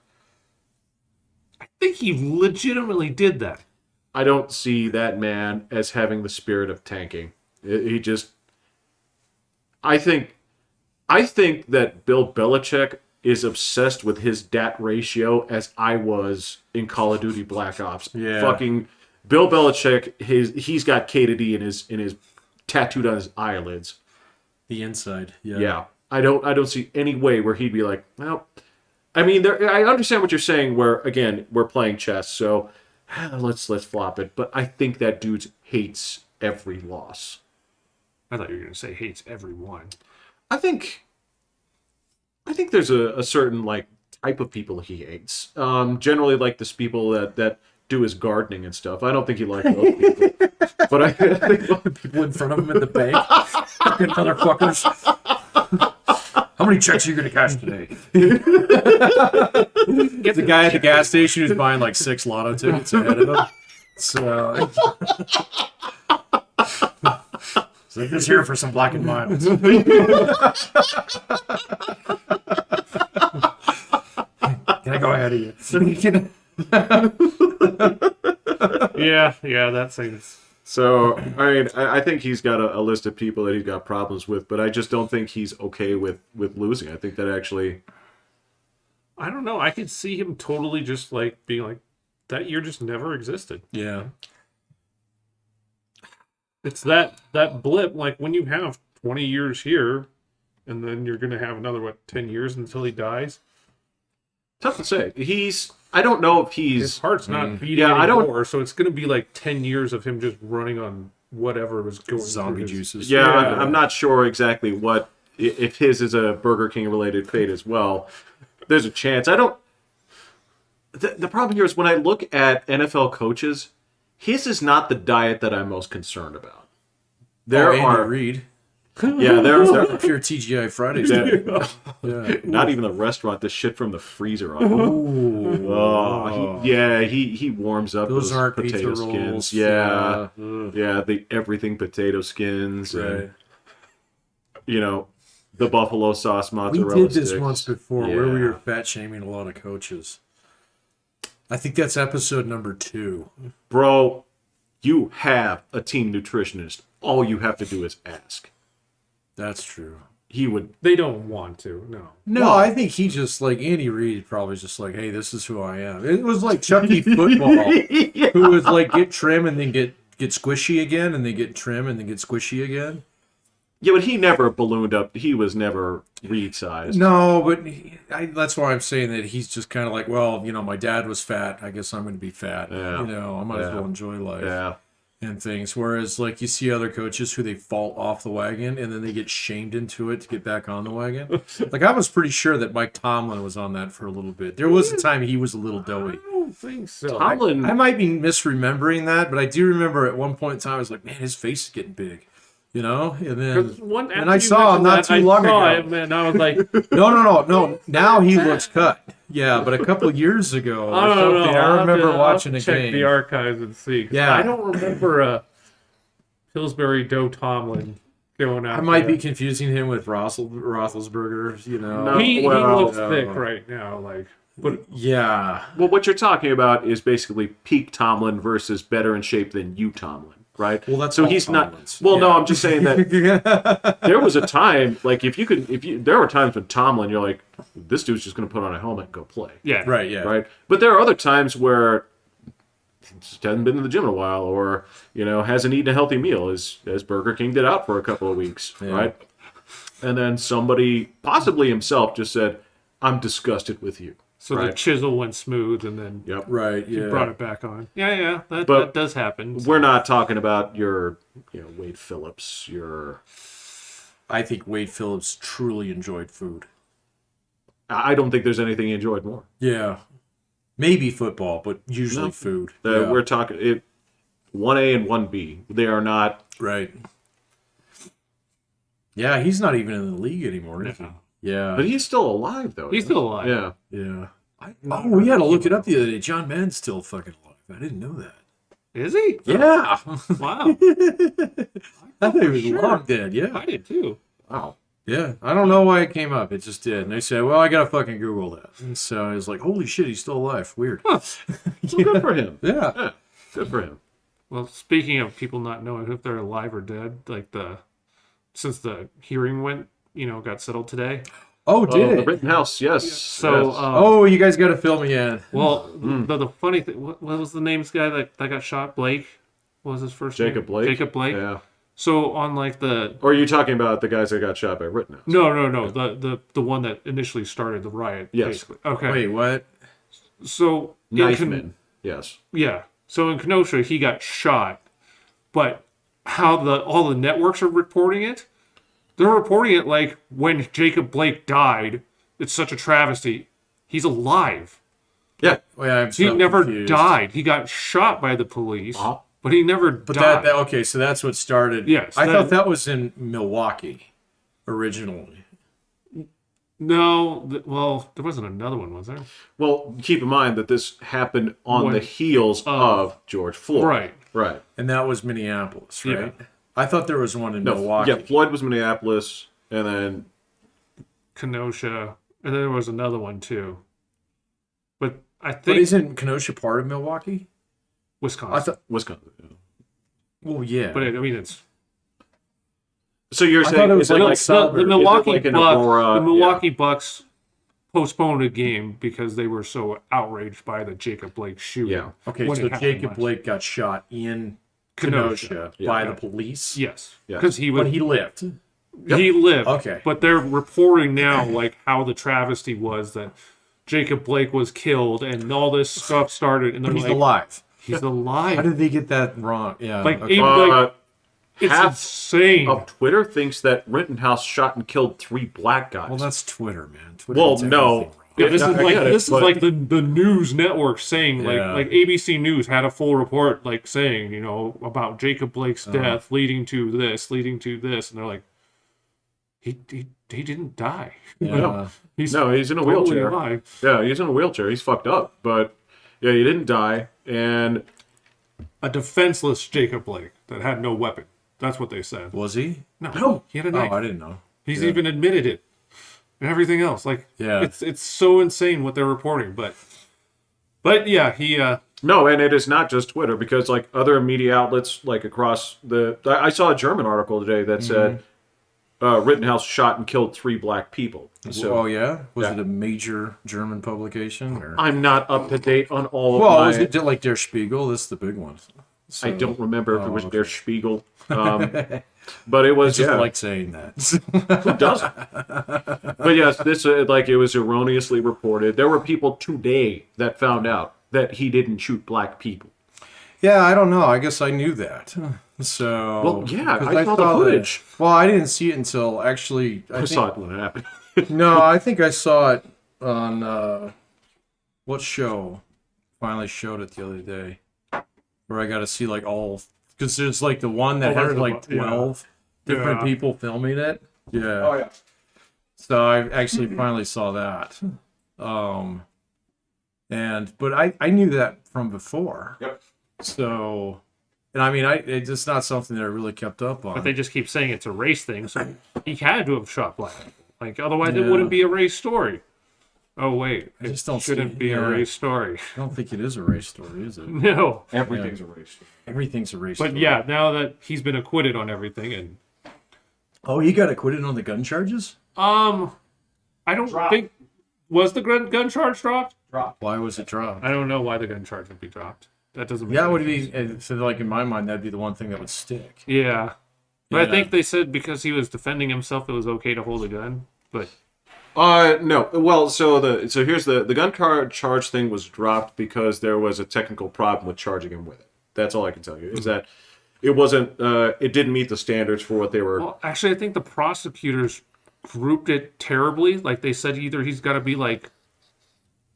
I think he legitimately did that. I don't see that man as having the spirit of tanking. He just. I think that Bill Belichick is obsessed with his DAT ratio as I was in Call of Duty Black Ops. Yeah. Fucking Bill Belichick, he's got K to D in his tattooed on his eyelids. The inside. Yeah. Yeah. I don't see any way where he'd be like, well, I mean, I understand what you're saying where, again, we're playing chess, so let's flop it. But I think that dude hates every loss. I thought you were going to say hates everyone. I think there's a certain like type of people he hates. Generally, like this people that do his gardening and stuff. I don't think he likes those people. But I think People in front of him in the bank. Fucking motherfuckers. How many checks are you going to cash today? Get the guy at the gas station who's buying like 6 lotto tickets ahead of him. So he's here for some black and milds. Can I go ahead of you? Yeah, that thing's So, I mean, I think he's got a list of people that he's got problems with, but I just don't think he's okay with losing. I think that actually... I don't know. I could see him totally just like being like, that year just never existed. Yeah. It's that blip, like when you have 20 years here, and then you're going to have another, 10 years until he dies? Tough to say. I don't know if His heart's not beating Yeah, I don't- anymore, so it's going to be like 10 years of him just running on whatever was going Zombie through his- juices. Yeah, I'm not sure exactly if his is a Burger King related fate as well. There's a chance. I don't. The problem here is when I look at NFL coaches, his is not the diet that I'm most concerned about. There Andy are, Reid. yeah, there's Pure TGI Fridays. Yeah. not even a restaurant. The shit from the freezer on. He warms up Those aren't potato pizza skins. rolls. Yeah, the everything potato skins. Right. And, you know, the buffalo sauce We mozzarella did this sticks. once before where we Yeah. were fat shaming a lot of coaches. I think that's episode number 2. Bro, you have a team nutritionist. All you have to do is ask. That's true. He would. They don't want to, no. No, I think he just like Andy Reid probably just like, hey, this is who I am. It was like Chucky Football, who was like get trim and then get squishy again, and then get trim and then get squishy again. Yeah, but he never ballooned up. He was never Reed sized. No, but that's why I'm saying that he's just kind of like, well, my dad was fat. I guess I'm going to be fat. Yeah. I might as well enjoy life. Yeah. And things. Whereas, like, you see other coaches who they fall off the wagon and then they get shamed into it to get back on the wagon. Like, I was pretty sure that Mike Tomlin was on that for a little bit. There was a time he was a little doughy. I don't think so. Tomlin. I might be misremembering that, but I do remember at one point in time I was like, man, his face is getting big. And then And I saw him not too long ago. And I was like, no. Now he looks cut. Yeah, but a couple years ago, I don't know. I remember watching a check game. the archives and see. 'Cause Yeah. I don't remember Pillsbury Joe Tomlin going out. I might there. be confusing him with Roethlisberger. No. He Well, looks thick right now, but Yeah. Well, what you're talking about is basically peak Tomlin versus better in shape than you, Tomlin, right? Well, that's so all he's Tomlins. not. Well, no, Yeah. I'm just saying that there was a time, like there were times when Tomlin, you're like, this dude's just going to put on a helmet and go play, yeah, Right, yeah. right? But there are other times where he just hasn't been in the gym in a while, or hasn't eaten a healthy meal, as Burger King did out for a couple of weeks, right? And then somebody, possibly himself, just said, "I'm disgusted with you." So the chisel went smooth, and then Yep. Right, yeah. brought it back on. Yeah, But that does happen. We're not talking about your, Wade Phillips, your. I think Wade Phillips truly enjoyed food. I don't think there's anything he enjoyed more. Yeah. Maybe football, but usually food. Yeah. We're talking 1A and 1B. They are not. Right. Yeah, he's not even in the league anymore, is he? No. Yeah. But he's still alive, though. He's isn't still alive. he? Yeah. Yeah. We had to look it up the other day. John Madden's still fucking alive. I didn't know that. Is he? Yeah. Wow. I thought he was Sure. long dead. Yeah. I did too. Wow. Yeah. I don't know why it came up. It just did. And they said, well, I got to fucking Google that. And so I was like, holy shit, he's still alive. Weird. Well, good for him. Yeah. Yeah, good for him. Well, speaking of people not knowing if they're alive or dead, since the hearing got settled today. Oh, The did it? Rittenhouse, yes. So, yes. Oh, you guys got to fill me in. well, the funny thing, what was the name of this guy that got shot? Blake? What was his first Jacob name? Blake. Jacob Blake. Yeah. So on the Or are you talking about the guys that got shot by Rittenhouse? no, the one that initially started the riot. Yes. Basically. Okay. Wait, what? So Knifeman. Yes. yeah. So in Kenosha, he got shot, but how all the networks are reporting it, they're reporting it like when Jacob Blake died. It's such a travesty. He's alive. Yeah. Oh, yeah, I'm He so never confused. died. He got shot by the police, Uh-huh. but he never But died. okay, so that's what started. Yes, I that- thought that was in Milwaukee originally. No, well, there wasn't another one, was there? Well, keep in mind that this happened on When- the heels of George Floyd. Right. Right. And that was Minneapolis, right? Yeah. I thought there was one in No, Milwaukee. yeah, Floyd was Minneapolis, and then Kenosha, and then there was another one too. But I But think isn't Kenosha part of Milwaukee? Wisconsin. I thought Wisconsin. Yeah. Well, yeah. But I mean, it's So you're I saying thought it was is it like like the is it Milwaukee like an Bucks. Aurora? The Milwaukee Bucks postponed a game because they were so outraged by the Jacob Blake shooting. Yeah. Okay, when so it happened Jacob last- Blake got shot in Kenosha. Kenosha by the police. Yes, Yes. because he was But he lived. he lived. Okay. But they're reporting now like how the travesty was that Jacob Blake was killed and all this stuff started, and they're But he's like, alive. he's How alive. did they get that wrong? Yeah. Like, okay. Abe, like, it's half insane. of Twitter thinks that Rittenhouse shot and killed 3 black guys. Well, that's Twitter, man. Twitter Well, gets no. everything wrong. Yeah, this I is like get it, this is but- like the news network saying Yeah. like ABC News had a full report like saying, you know, about Jacob Blake's death leading to this, and they're like, he didn't die. Yeah. No. He's No, he's in a totally wheelchair. alive. Yeah, he's in a wheelchair. He's fucked up. But yeah, he didn't die. And A defenseless Jacob Blake that had no weapon. That's what they said. Was he? No, he had a Oh, knife. I didn't know. He's even admitted it. And everything else. Like, Yeah. it's so insane what they're reporting. But yeah, he no, and it is not just Twitter because like other media outlets like across I saw a German article today that said Rittenhouse shot and killed 3 black people. So Oh yeah, was Yeah. it a major German publication? Or? I'm not up to date on all of Well, my. was it like Der Spiegel? That's the big one. So, I don't remember if it was okay. Der Spiegel, but it was just yeah. like saying that. Who doesn't? But yes, this like it was erroneously reported. There were people today that found out that he didn't shoot black people. Yeah, I don't know. I guess I knew that. So Well, yeah, 'cause I saw the footage. Well, I didn't see it until actually. I saw it when it happened. No, I think I saw it on what show? Finally showed it the other day, where I got to see like all because there's like the one that Oh, has there's like a- yeah. 12 different Yeah. people filming it. Yeah. Oh yeah. So I actually finally saw that. But I knew that from before. Yep. So, and I mean, it's just not something that I really kept up on. But they just keep saying it's a race thing, so he had to have shot black people. Like, otherwise it Yeah. wouldn't be a race story. Oh, wait. I It just don't shouldn't see- be a yeah. race story. I don't think it is a race story, is it? No. Everything's erased. Everything's a race But story. yeah, now that he's been acquitted on everything, and Oh, he got acquitted on the gun charges? I don't think was the gun charge dropped. Why was it dropped? I don't know why the gun charge would be dropped. That doesn't. Make That any would sense. be, so like in my mind, that'd be the one thing that would stick. Yeah, but Yeah. I think they said because he was defending himself, it was okay to hold a gun. But No. Well, so here's the gun charge thing was dropped because there was a technical problem with charging him with it. That's all I can tell you is that it wasn't. It didn't meet the standards for what they were. well, actually, I think the prosecutors grouped it terribly. Like they said, either he's got to be like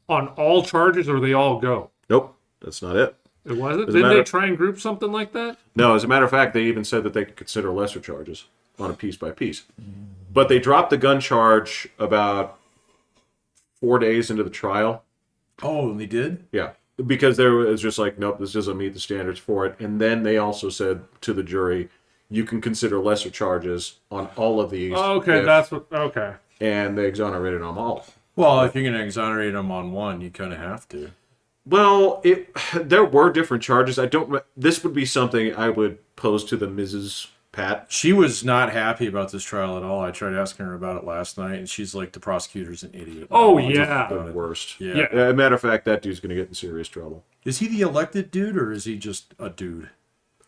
on all charges or they all go. Nope, that's not it. It wasn't. As a Didn't matter they of- try and group something like that? No, as a matter of fact, they even said that they could consider lesser charges on a piece by piece. But they dropped the gun charge about 4 days into the trial. Oh, and they did? Yeah. Because there was just like, nope, this doesn't meet the standards for it. And then they also said to the jury, you can consider lesser charges on all of these. Oh, okay, if- that's what. Okay. And they exonerated them all. Well, if you're going to exonerate him on one, you kind of have to. Well, there were different charges. This would be something I would pose to the Mrs. Pat. She was not happy about this trial at all. I tried asking her about it last night, and she's like, the prosecutor's an idiot. Oh, It's yeah. The worst. Yeah. Yeah. As a matter of fact, that dude's going to get in serious trouble. Is he the elected dude, or is he just a dude?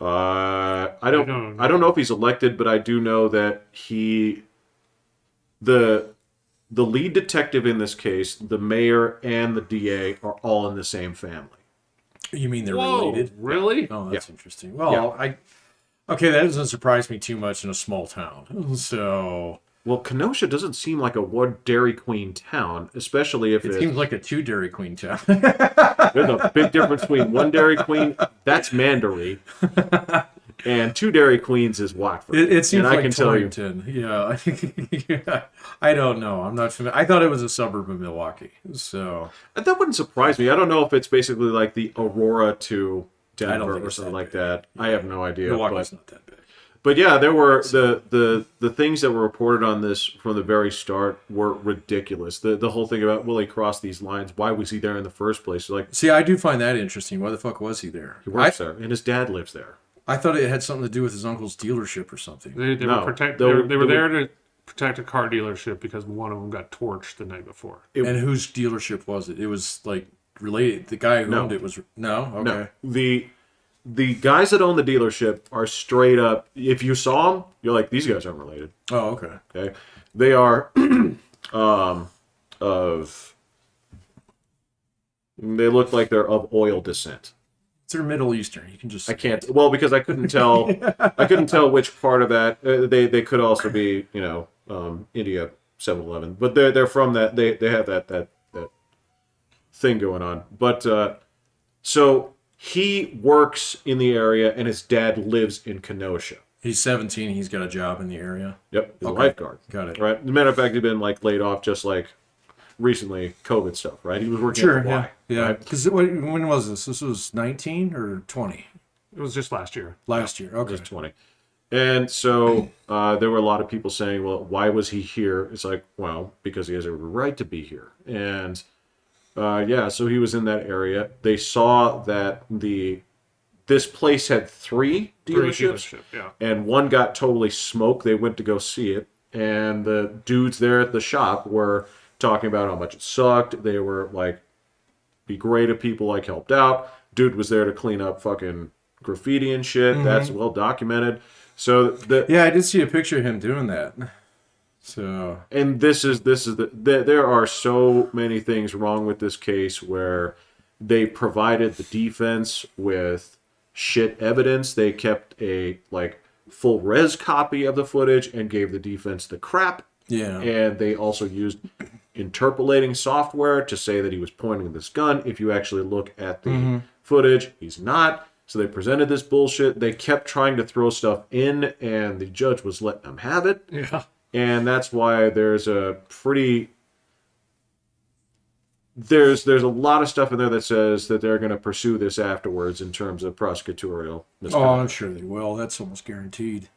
I don't don't I don't know if he's elected, but I do know that the lead detective in this case, the mayor and the DA are all in the same family. You mean they're Whoa, related? really? Oh, that's interesting. Well, okay, that doesn't surprise me too much in a small town. So Well, Kenosha doesn't seem like a one Dairy Queen town, especially if it seems like a 2 Dairy Queen town. there's a big difference between one Dairy Queen, that's Mandaree, and 2 Dairy Queens is Watford. It seems and like I can tell you, Torrington. Yeah. Yeah. I don't know. I'm not familiar. I thought it was a suburb of Milwaukee. So that wouldn't surprise me. I don't know if it's basically like the Aurora to I don't Denver think or it's something that like big. that. I have no idea. Milwaukee's But, not that big. but yeah, there were the things that were reported on this from the very start were ridiculous. The whole thing about will he cross these lines? Why was he there in the first place? Like See, I do find that interesting. Why the fuck was he there? he works there, and his dad lives there. I thought it had something to do with his uncle's dealership or something. They No, were there to protect a car dealership because one of them got torched the night before. And whose dealership was it? It was like related. The guy who owned it was no. Okay. No, the guys that own the dealership are straight up. If you saw them, you're like, these guys aren't related. Oh, okay. Okay, they are of. They look like they're of oil descent. They're Middle Eastern. You can just. I can't. Well, because I couldn't tell. I couldn't tell which part of that. They could also be, India 7-Eleven, but they're from that. They have that thing going on. But so he works in the area, and his dad lives in Kenosha. He's 17. He's got a job in the area. Yep, he's Okay. a lifeguard. Got it. Right. As a matter of fact, he'd been laid off just recently, COVID stuff. Right. He was working Sure. at the Y. Yeah. Right? Because when was this? This was 19 or 20? It was just last year. Last year. Okay. Just 20. And so there were a lot of people saying, well, why was he here? It's like, well, because he has a right to be here. And so he was in that area. They saw that this place had three dealerships, yeah. and one got totally smoked. They went to go see it, and the dudes there at the shop were talking about how much it sucked. They were like, be great if people helped out. Dude was there to clean up fucking graffiti and shit. That's well documented. So Yeah, I did see a picture of him doing that. So and this is there are so many things wrong with this case where they provided the defense with shit evidence. They kept a full res copy of the footage and gave the defense the crap. yeah. And they also used interpolating software to say that he was pointing this gun. If you actually look at the footage, he's not. So they presented this bullshit. They kept trying to throw stuff in, and the judge was letting them have it. Yeah. And that's why there's a lot of stuff in there that says that they're going to pursue this afterwards in terms of prosecutorial Oh, misconduct. I'm sure they will. That's almost guaranteed.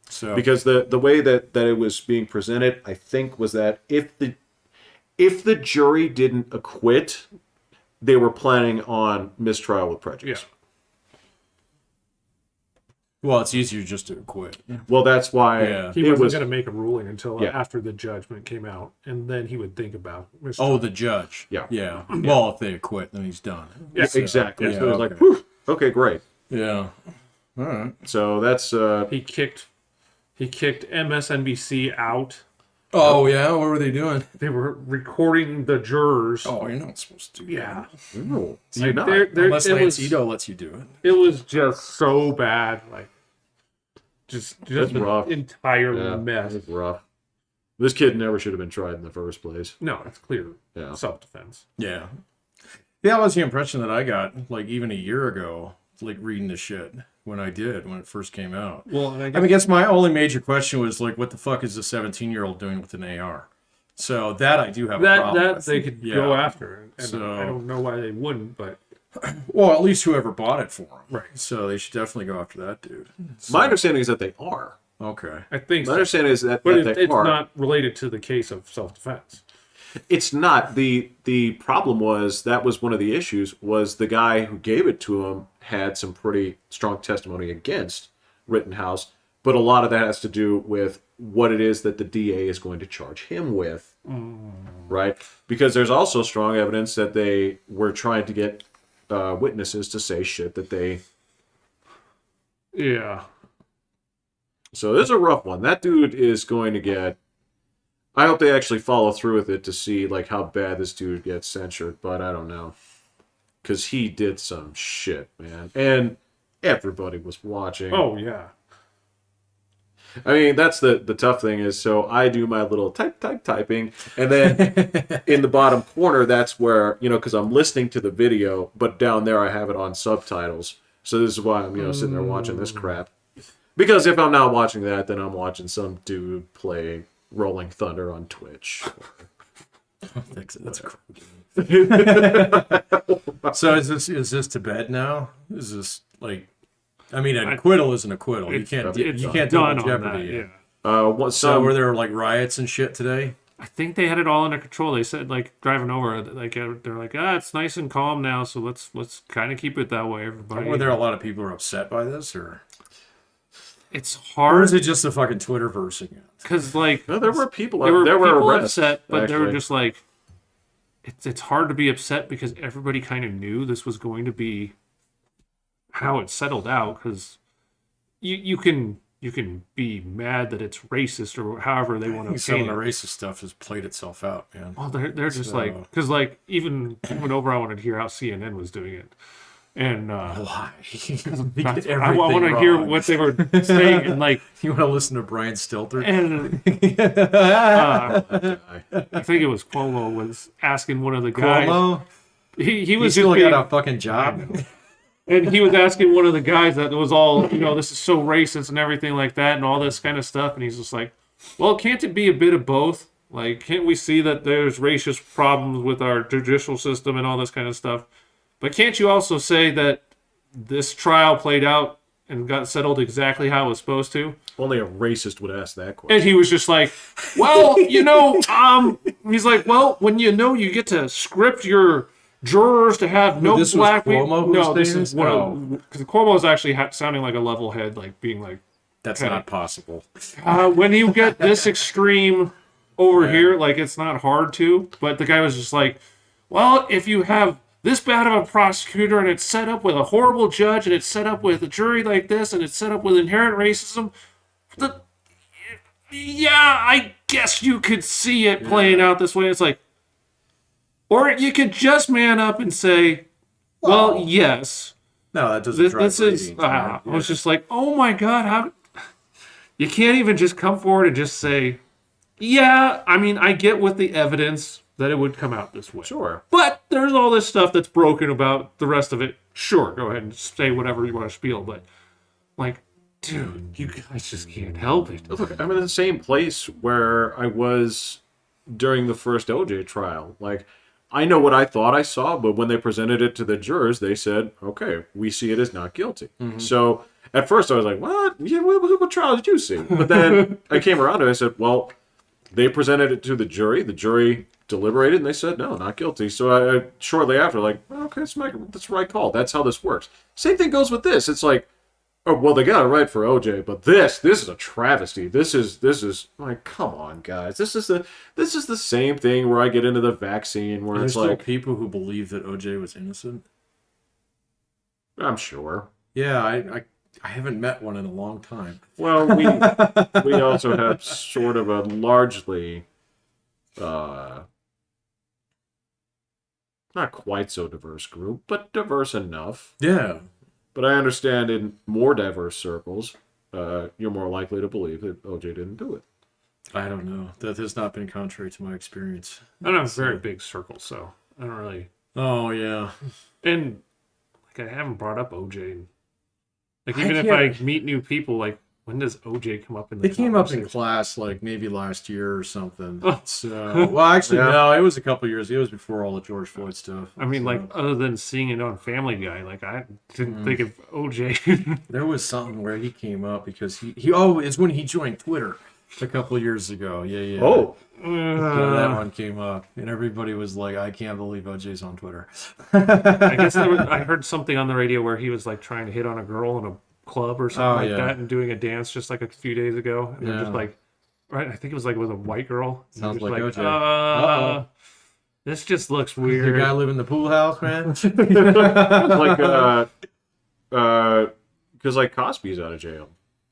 So Because the way that it was being presented, I think, was that if the jury didn't acquit, they were planning on mistrial with prejudice. well, it's easier just to quit. Well, that's why Yeah. He it wasn't was. going to make a ruling until Yeah. after the judgment came out, and then he would think about it. Oh, the judge. Yeah. Yeah. Well, if they quit, then he's done. Yeah. Exactly. Yeah, So it was like, okay. whew, okay, great. Yeah. All right. So that's he kicked MSNBC out. Oh yeah. What were they doing? They were recording the jurors. Oh, you're not supposed to do Yeah. ooh, Like, you're not. Unless it Lance was, Ito lets you do it was just so bad. Just That's an rough. entire Yeah, mess. that's rough. This kid never should have been tried in the first place. No, it's clear Yeah. self-defense. it. Yeah. Yeah, that was the impression that I got, even a year ago, reading the shit when it first came out. Well, and I guess my only major question was what the fuck is a 17-year-old doing with an AR? So that I do have a problem that with. they could Yeah. go after, and So- I don't know why they wouldn't, but Well, at least whoever bought it for him. Right. So they should definitely go after that dude. So, My understanding is that they are. okay. I think My so. understanding is that, But that they it's are. not related to the case of self-defense. It's not. The problem was that was one of the issues was the guy who gave it to him had some pretty strong testimony against Rittenhouse, but a lot of that has to do with what it is that the DA is going to charge him with, right? Because there's also strong evidence that they were trying to get witnesses to say shit that they. Yeah. So this is a rough one. That dude is going to get. I hope they actually follow through with it to see how bad this dude gets censured, but I don't know. Because he did some shit, man. And everybody was watching. Oh, yeah. I mean, that's the tough thing is, so I do my little typing, and then in the bottom corner, that's where, because I'm listening to the video, but down there I have it on subtitles. So this is why I'm, sitting there watching this crap. Because if I'm not watching that, then I'm watching some dude play Rolling Thunder on Twitch. That's crazy. So is this to bed now? Is this an acquittal is an acquittal. You can't It's you can't done double on that, jeopardy. yeah. What So some were there riots and shit today? I think they had it all under control. They said like driving over, like they're like, it's nice and calm now, so let's kind of keep it that way, everybody. Were there a lot of people who are upset by this, or It's or hard is it just a fucking Twitterverse again? because like No, there were people. there were people arrests, upset, but they were actually. just like, it's hard to be upset because everybody kind of knew this was going to be how it settled out. Because you can be mad that it's racist or however they want to Some of paint the it. racist stuff has played itself out, man. Well, they're just So- like, because like even over, I wanted to hear how CNN was doing it, and Why? I want to hear what they were saying, and like, You want to listen to Brian Stelter? and I think it was Cuomo was asking one of the guys. Cuomo? He He was still just being, got a fucking job. and he was asking one of the guys that was all, this is so racist and everything like that and all this kind of stuff, and he's just like, well, can't it be a bit of both? Like, can't we see that there's racist problems with our judicial system and all this kind of stuff? But can't you also say that this trial played out and got settled exactly how it was supposed to? Only a racist would ask that question. And he was just like, well, he's like, well, when you get to script your jurors to have no This was black Cuomo who was No, this saying is this? one Oh. because Cuomo is actually sounding like a level head, like being like, That's Okay. not possible. when you get this extreme over here, like it's not hard to. But the guy was just like, well, if you have this bad of a prosecutor and it's set up with a horrible judge and it's set up with a jury like this and it's set up with inherent racism, yeah, I guess you could see it playing out this way. It's like, or you could just man up and say, well, yes, No, that doesn't this drive is. ratings, man. I was just like, oh my god, how you can't even just come forward and just say, yeah, I mean, I get with the evidence that it would come out this way. Sure. But there's all this stuff that's broken about the rest of it. Sure, go ahead and say whatever you want to spiel, but like, dude, you guys just can't help it. Look, I'm in the same place where I was during the first OJ trial. Like, I know what I thought I saw, but when they presented it to the jurors, they said, okay, we see it as not guilty. So at first I was like, what? Yeah, what trial did you see? But then I came around to it and I said, well, they presented it to the jury. The jury deliberated and they said, no, not guilty. So I shortly after, like, okay, that's the right call. That's how this works. Same thing goes with this. It's like, oh, well, they got it right for OJ, but this is a travesty. This is like, come on, guys. This is the same thing where I get into the vaccine where There's it's still like, people who believe that OJ was innocent. I'm sure. Yeah, I haven't met one in a long time. Well, we also have sort of a largely not quite so diverse group, but diverse enough. Yeah. But I understand in more diverse circles, you're more likely to believe that OJ didn't do it. I don't know. That has not been contrary to my experience. I don't have a very big circle, so I don't really. Oh, yeah. And like, I haven't brought up OJ. Like, I even if I can't- meet new people, like, when does OJ come up in the It came up in conversation? class like maybe last year or something. Oh. So, well, actually, Yeah. no, it was a couple years. It was before all the George Floyd stuff. I mean, So, like, other than seeing it on Family Guy, like, I didn't think of OJ. there was something where he came up because it's when he joined Twitter a couple years ago. Yeah. Oh, So that one came up, and everybody was like, "I can't believe OJ's on Twitter." I guess I heard something on the radio where he was, like, trying to hit on a girl in a club or something like yeah. that and doing a dance just, like, a few days ago. And they're just Yeah. like, right, I think it was, like, with a white girl. And Sounds they're like just OJ. Uh-oh. This just looks The weird. guy live in the pool house, man. like because like Cosby's out of jail.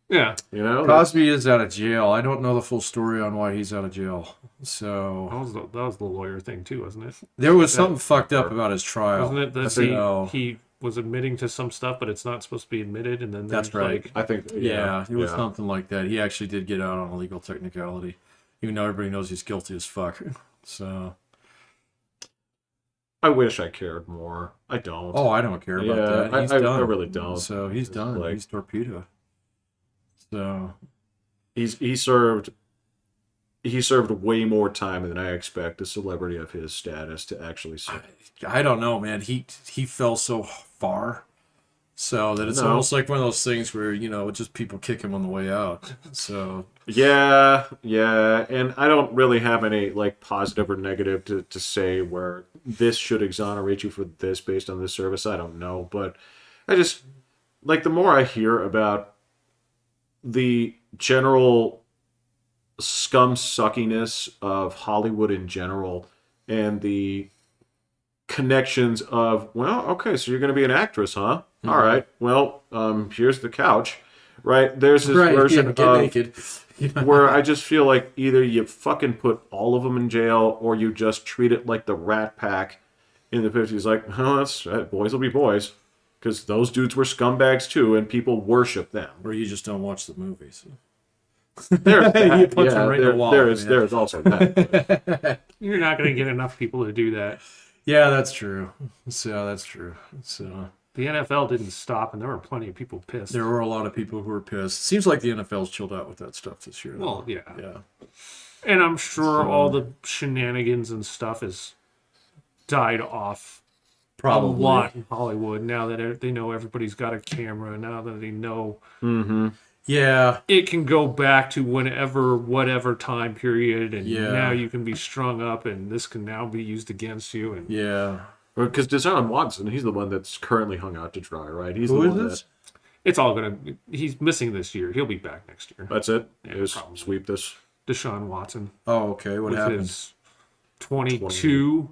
Yeah. You know, Cosby is out of jail. I don't know the full story on why he's out of jail. So That was the lawyer thing, too, wasn't it? there was something fucked up about his trial. Wasn't it that So- he was admitting to some stuff, but it's not supposed to be admitted, and then That's there's, right. like, I think Yeah, it was yeah. something like that. He actually did get out on a legal technicality, even though everybody knows he's guilty as fuck. So, I wish I cared more. I don't. oh, I don't care about Yeah, that. He's I done. really don't. So he's It's done. like- He's torpedo. So he served way more time than I expect a celebrity of his status to actually serve. I don't know, man. He fell so far. So that it's No. almost like one of those things where, just people kick him on the way out. So, Yeah, and I don't really have any like positive or negative to say where this should exonerate you for this based on this service. I don't know, but I just like the more I hear about the general scum suckiness of Hollywood in general and the connections of, well, okay, so you're going to be an actress, huh? All right, well, here's the couch, right? There's this version get of naked. where I just feel like either you fucking put all of them in jail or you just treat it like the Rat Pack in the 50s. Like, oh, that's right, boys will be boys. Because those dudes were scumbags too, and people worship them. Or you just don't watch the movies. There's that. You punch them right in the wall, There's also that. You're not going to get enough people to do that. Yeah, that's true. So that's true. So The NFL didn't stop, and there were plenty of people pissed. there were a lot of people who were pissed. Seems like the NFL's chilled out with that stuff this year. though. Well, yeah. Yeah. And I'm sure all the shenanigans and stuff has died off Probably. a lot in Hollywood now that they know everybody's got a camera. Now that they know Yeah. it can go back to whenever, whatever time period, and Yeah. now you can be strung up, and this can now be used against you. And Yeah. Because Deshaun Watson, he's the one that's currently hung out to dry, right? He's Who the is one this? it's all gonna. He's missing this year. He'll be back next year. That's it. Yeah, Just probably. sweep this. Deshaun Watson Oh, okay. What with happened? his 22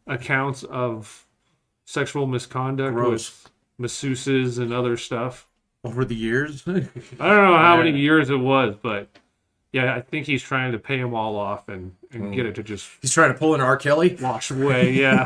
accounts of sexual misconduct Gross. with masseuses and other stuff. Over the years? I don't know how many years it was, but yeah, I think he's trying to pay them all off and get it to just He's trying to pull an R. Kelly? wash away. Yeah.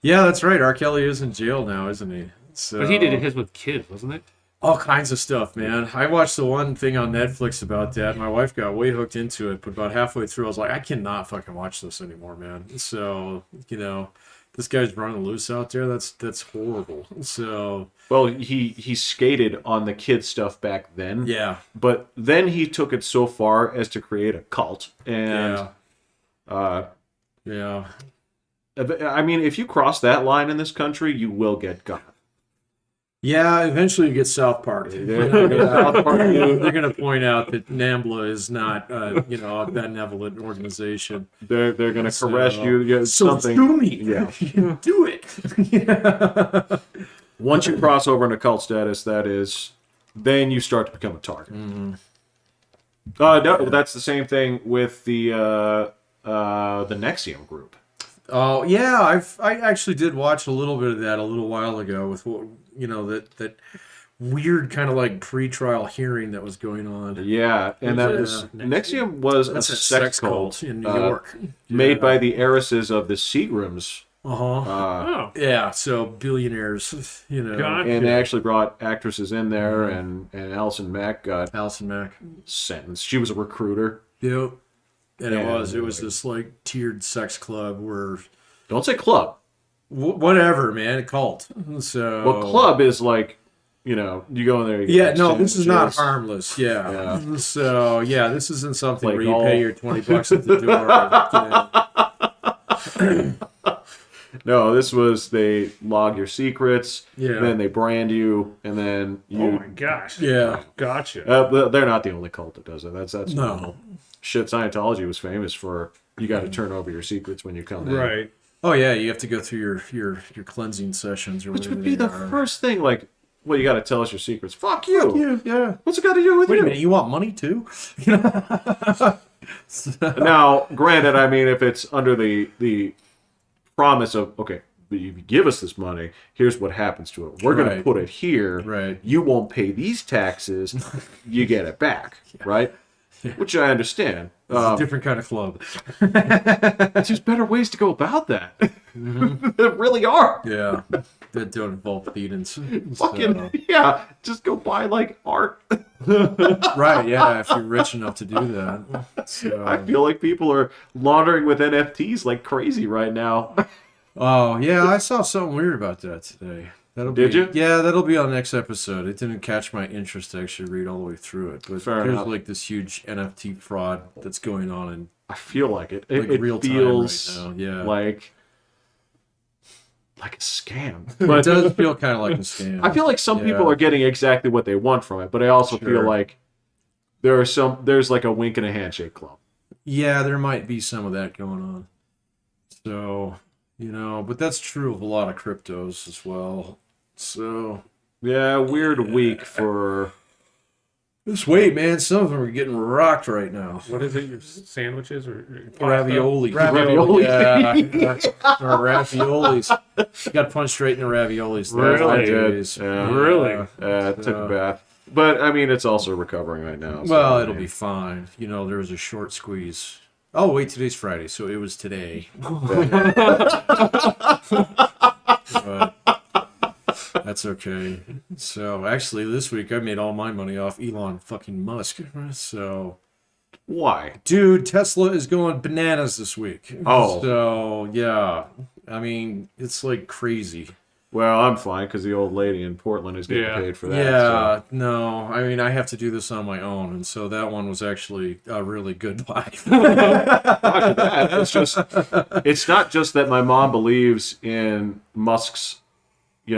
Yeah, that's right. R. Kelly is in jail now, isn't he? So, But he did his with kids, wasn't it? all kinds of stuff, man. I watched the one thing on Netflix about that. My wife got way hooked into it, but about halfway through, I was like, I cannot fucking watch this anymore, man. So, this guy's running loose out there. That's horrible. So, Well, he skated on the kid stuff back then. yeah. But then he took it so far as to create a cult. And Yeah. I mean, if you cross that line in this country, you will get got. Yeah, eventually you get South Park. They're They're going to point out that NAMBLA is not, a benevolent organization. going to caress So- you. Yeah, So something. do me. Yeah. Do it. Once you cross over into cult status, then you start to become a target. No, that's the same thing with the Nexium group. Oh yeah, I actually did watch a little bit of that a little while ago with that weird kind of like pre-trial hearing that was going on. Yeah, and that was Nexium was That's a a sex cult in New York, made by the heiresses of the Seagrams. Oh. Yeah, so billionaires, God. And they actually brought actresses in there, and Alison Mack got Alison Mack. sentenced. She was a recruiter. Yep. And Yeah. it was this like tiered sex club where Don't say club. whatever, man, a cult. So Well, club is like, you go in there. You get Yeah, no, this is not sandwiches. harmless. Yeah. Yeah. So this isn't something Play where you golf. pay your $20 at the door. No, this was they log your secrets, Yeah. then they brand you, and then you. Oh my gosh. Yeah. Gotcha. They're not the only cult that does it. That's No. normal. Shit, Scientology was famous for you got to turn over your secrets when you come in. Right. Oh yeah, you have to go through your cleansing sessions or Which whatever would be they the are. first thing, like, well, you got to tell us your secrets. Fuck you. Yeah. What's it got to do with Wait you? a minute, you want money too? Now, granted, I mean, if it's under the promise of, okay, if you give us this money, here's what happens to it. We're going to Right. put it here. Right. You won't pay these taxes. You get it back, right? Which I understand. It's a different kind of club. There's better ways to go about that. There really are. Yeah. That don't involve feedings. Fucking, yeah. Just go buy, like, art. Right, yeah, if you're rich enough to do that. So, I feel like people are laundering with NFTs like crazy right now. oh, yeah, I saw something weird about that today. Did you? Yeah, that'll be on next episode. It didn't catch my interest to actually read all the way through it. But Fair there's enough. like this huge NFT fraud that's going on in I feel like it. like It real feels time right now. Yeah. like like a scam. It But does feel kind of like a scam. I feel like some people Yeah. are getting exactly what they want from it, but I also feel Sure. like there's like a wink and a handshake club. Yeah, there might be some of that going on. So, but that's true of a lot of cryptos as well. So, Yeah, weird week for. just wait, man. Some of them are getting rocked right now. What is it? Your sandwiches or pasta? Ravioli. Ravioli. Yeah. Or raviolis. Got punched straight in the raviolis. Really? I did. Yeah. Really? Took a bath. But, I mean, it's also recovering right now. So, Well, I it'll mean, be fine. There was a short squeeze. Oh, wait, today's Friday, so it was today. But that's okay. So, actually, this week I made all my money off Elon fucking Musk. So, Why? dude, Tesla is going bananas this week. Oh. So, yeah. I mean, it's like crazy. Well, I'm fine because the old lady in Portland is getting Yeah. paid for that. Yeah, no. I mean, I have to do this on my own, and so that one was actually a really good buy. After that, it's not just that my mom believes in Musk's,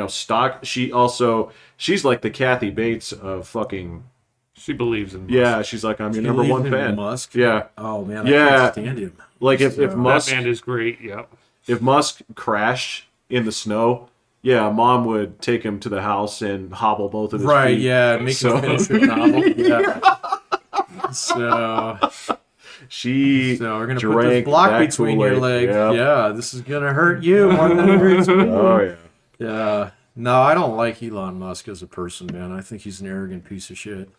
stock. She's like the Kathy Bates of fucking. She believes in Musk. Yeah, she's like, I'm your number one fan. Musk? Yeah, Oh, man, I Yeah. can't stand him. like if That Musk man is great. Yep. if Musk crashed in the snow, yeah, mom would take him to the house and hobble both of his Right, feet. yeah, make So- him finish the novel. Yeah. So She we're gonna put drank this block that between your Kool-Aid. legs. Yep. Yeah, this is gonna hurt you more than it hurts me. Oh yeah. Yeah. No, I don't like Elon Musk as a person, man. I think he's an arrogant piece of shit.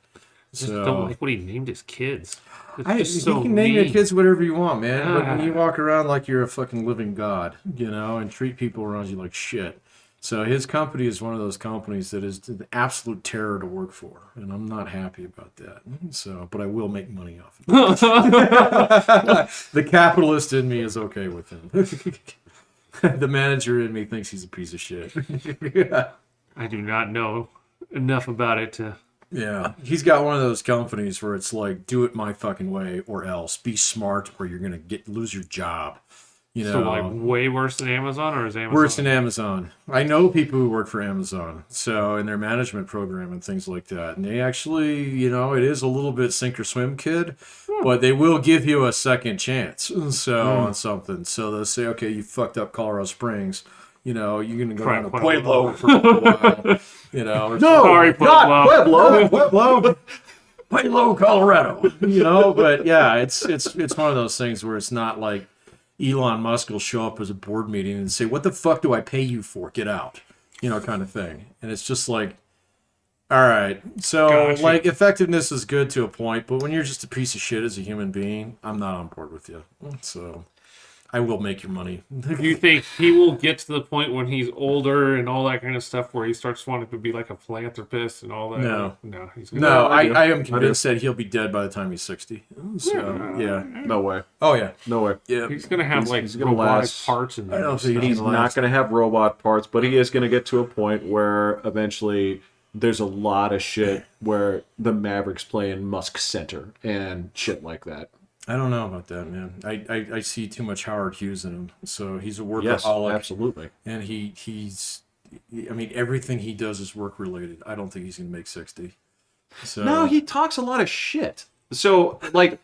Just So don't like what he named his kids. It's just you so can name your mean. kids whatever you want, man. But when Ah. you walk around like you're a fucking living god, and treat people around you like shit. So his company is one of those companies that is the absolute terror to work for, and I'm not happy about that. So, but I will make money off of it. The capitalist in me is okay with him. The manager in me thinks he's a piece of shit. I do not know enough about it to. Yeah, he's got one of those companies where it's like, do it my fucking way or else. Be smart or you're gonna lose your job. So like way worse than Amazon, or is Amazon Worse than Amazon. I know people who work for Amazon, so in their management program and things like that. And they actually, it is a little bit sink or swim, kid, but they will give you a second chance. So on something. So they'll say, okay, you fucked up Colorado Springs. You're gonna go down to Pueblo for a while. Or No, Sorry, not Pueblo. Pueblo, Pueblo, Colorado. But yeah, it's one of those things where it's not like Elon Musk will show up as a board meeting and say, "What the fuck do I pay you for? Get out," kind of thing. And it's just like, all right. So Gotcha. like effectiveness is good to a point, but when you're just a piece of shit as a human being, I'm not on board with you. So I will make your money. Do you think he will get to the point when he's older and all that kind of stuff where he starts wanting to be like a philanthropist and all that? No. He's gonna. No, I do. I am convinced that he'll be dead by the time he's 60. So yeah. No way. Oh yeah. No way. Yeah. He's gonna have He's gonna robotic last. parts in there. I don't think and he's He's stuff. not going to have robot parts, but he is going to get to a point where eventually there's a lot of shit where the Mavericks play in Musk Center and shit like that. I don't know about that, man. I see too much Howard Hughes in him. So he's a Yes, workaholic, absolutely. and I mean, everything he does is work related. I don't think he's gonna make 60. So No, he talks a lot of shit. So, like,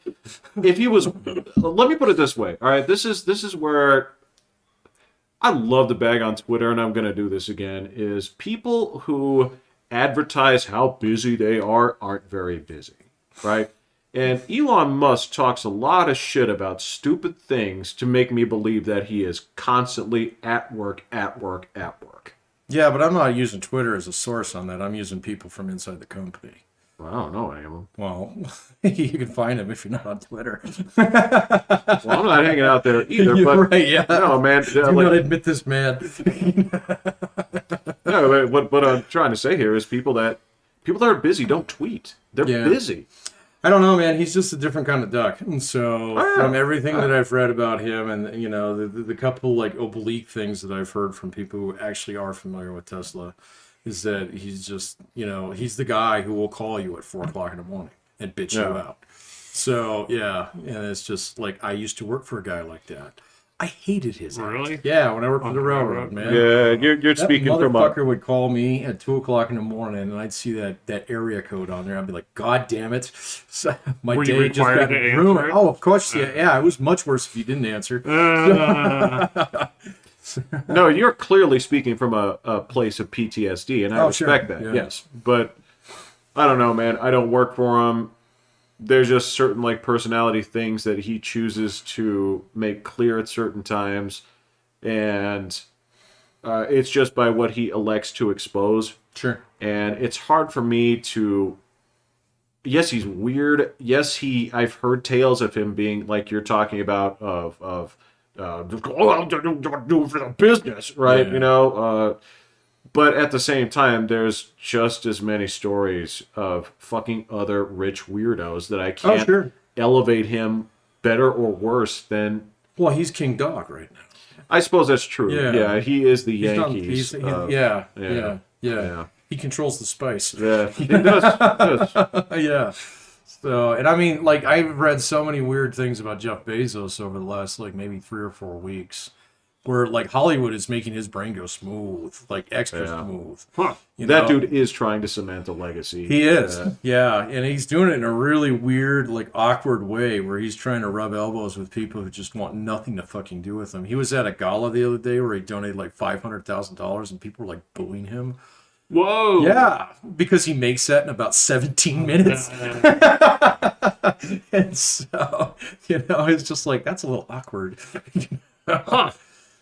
if he was, let me put it this way. All right, this is where I love to bag on Twitter, and I'm going to do this again. Is people who advertise how busy they are aren't very busy, right? And Elon Musk talks a lot of shit about stupid things to make me believe that he is constantly at work, at work, at work. yeah, but I'm not using Twitter as a source on that. I'm using people from inside the company. Well, I don't know any of them. Well, you can find them if you're not on Twitter. Well, I'm not hanging out there either, You're but right, yeah. no, man. Do like- not admit this, man. No, but what I'm trying to say here is people that are busy don't tweet. They're Yeah. busy. I don't know, man. He's just a different kind of duck. And so, Oh, yeah. from everything that I've read about him, and the couple like oblique things that I've heard from people who actually are familiar with Tesla, is that he's just he's the guy who will call you at 4:00 in the morning and bitch you Yeah. out. So yeah, and it's just like I used to work for a guy like that. I hated his act. Really? Yeah, when I worked for On the the railroad, railroad? man. Yeah, you're That speaking from a. motherfucker would call me at 2:00 in the morning, and I'd see that area code on there. I'd be like, "God damn it!" So my Were you day just required got to answer ruined. it? Oh, of course, yeah. It was much worse if you didn't answer. No, you're clearly speaking from a place of PTSD, and I respect sure. that. Yeah. Yes, but I don't know, man. I don't work for him. There's just certain like personality things that he chooses to make clear at certain times, and it's just by what he elects to expose. Sure. And it's hard for me to. Yes, he's weird. Yes, I've heard tales of him being like you're talking about of just go out there and do it for the business, right? Yeah. You know. But at the same time, there's just as many stories of fucking other rich weirdos that I can't sure. elevate him better or worse than. Well, he's king dog right now. I suppose that's true. Yeah. Yeah, he is the He's not- Yankees. yeah. Yeah. He controls the spice. Yeah, he does. Yeah. So, and I mean, like, I've read so many weird things about Jeff Bezos over the last, like, maybe 3 or 4 weeks, where, like, Hollywood is making his brain go smooth, like, extra Yeah. smooth. Huh. You That know? dude is trying to cement a legacy. He is, yeah, and he's doing it in a really weird, like, awkward way, where he's trying to rub elbows with people who just want nothing to fucking do with him. He was at a gala the other day where he donated, like, $500,000, and people were, like, booing him. Whoa. Yeah, because he makes that in about 17 minutes. And so, you know, it's just like, that's a little awkward. Huh.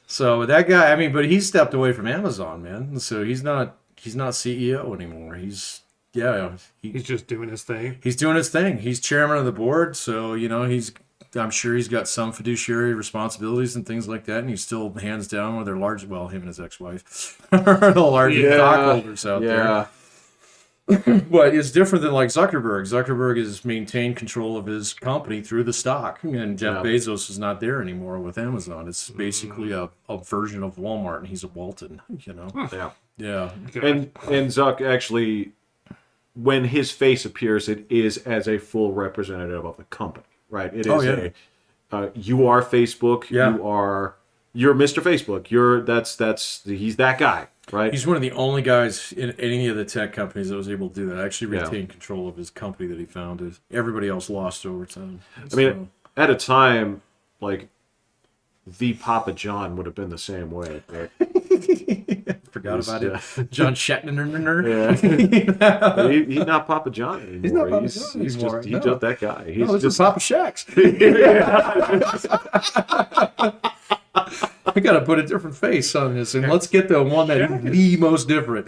So that guy, I mean, but he stepped away from Amazon, man. So he's not CEO anymore. He's He's just doing his thing. he's doing his thing. He's chairman of the board. So, you know, I'm sure he's got some fiduciary responsibilities and things like that. And he's still hands down one of their large, well, him and his ex-wife are the largest stockholders out there. Yeah. But it's different than like Zuckerberg. Zuckerberg has maintained control of his company through the stock, and Jeff Bezos is not there anymore with Amazon. It's basically a version of Walmart, and he's a Walton. You know? Yeah. Yeah. And Zuck actually, when his face appears, it is as a full representative of the company, right? It is you are Facebook. Yeah. You're Mr. Facebook. He's that guy, right? He's one of the only guys in any of the tech companies that was able to do that. Actually retain control of his company that he founded. Everybody else lost over time. I mean, at a time, like, the Papa John would have been the same way, right? Forgot about it. John Shatner. Yeah. He's not Papa John anymore. He's not Papa He's John anymore, He's no. just that guy. He's No, this is just Papa Shaq's. I gotta put a different face on this, and let's get the one that is the most different.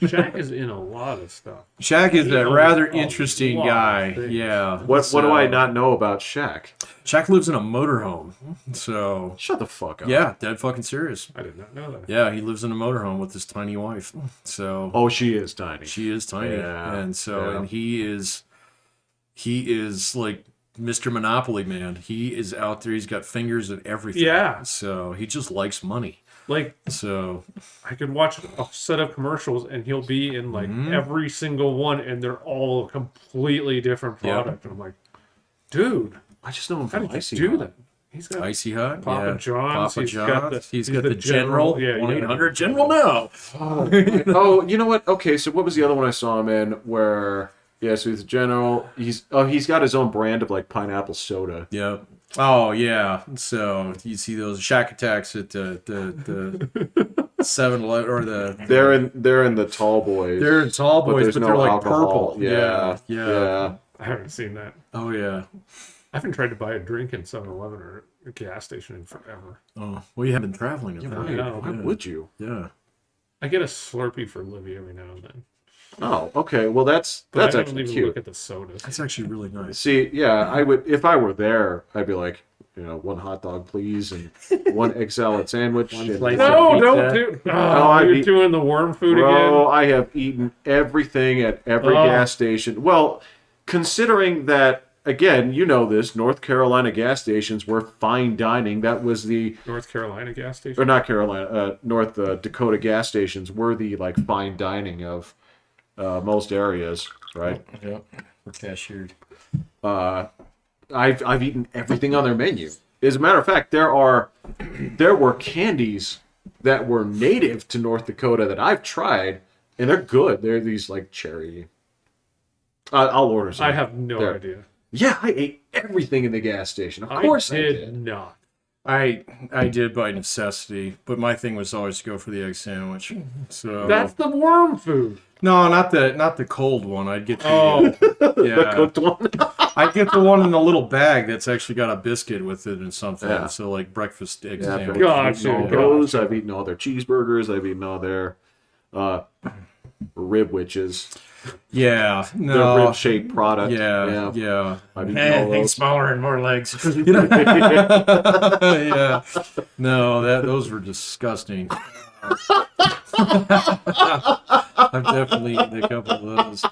Shaq is in a lot of stuff. Shaq is a knows rather a interesting lot of guy. things. Yeah. what do I not know about Shaq? Shaq lives in a motorhome. So Shut the fuck up. yeah, dead fucking serious. I did not know that. Yeah, he lives in a motorhome with his tiny wife. So Oh, she is tiny. she is tiny, Yeah, and so yeah. and he is like Mr. Monopoly man. He is out there. He's got fingers at everything. Yeah. So he just likes money. Like, So I could watch a set of commercials and he'll be in like every single one and they're all a completely different Yeah. product. And I'm like, dude, I just know him how from did you Icy do Hot. that? He's got Icy Hot, Papa yeah. John's, Papa he's got John's. the- He's he's got the the General. General. Yeah, 1-800 General now. Oh, you know what? Okay, so what was the other one I saw him in where so he's a general. He's got his own brand of like pineapple soda. Yeah. Oh yeah. So you see those Shack attacks at the 7-Eleven or the They're in the tall boys. they're tall boys, there's but no they're like alcohol. purple. Yeah. Yeah. I haven't seen that. Oh yeah. I haven't tried to buy a drink in 7-Eleven or a gas station in forever. Oh well, you have been traveling. Yeah, Right? I know. why would you? Yeah. I get a Slurpee for Livy every now and then. Oh, okay. Well, that's But I don't actually even cute. look at the sodas. That's actually really nice. See, yeah, I would if I were there. I'd be like, one hot dog, please, and one egg salad sandwich. and- slice No, Pizza. don't do. Oh, I'd you're be- doing the worm food Bro, again. I have eaten everything at every gas station. Well, considering that, again, you know this, North Carolina gas stations were fine dining. That was the, North Carolina gas station. or not Carolina, North Dakota gas stations were the like fine dining of most areas, right? Yep. We're cashiered. I've eaten everything on their menu. As a matter of fact, there were candies that were native to North Dakota that I've tried, and they're good. They're these like cherry. I'll order some. I have no idea. Yeah, I ate everything in the gas station. Of course I did. Not. I did by necessity, but my thing was always to go for the egg sandwich. So That's the worm food. no, not the cold one. I'd get The cooked one. I'd get the one in a little bag that's actually got a biscuit with it and something. Yeah. So like breakfast egg Yeah, sandwich. Gotcha. I've eaten all those. I've eaten all their cheeseburgers. I've eaten all their rib witches. Yeah, Their no, rib-shaped product. yeah. I've eaten all those. smaller and more legs. yeah, no, those were disgusting. I've definitely eaten a couple of those.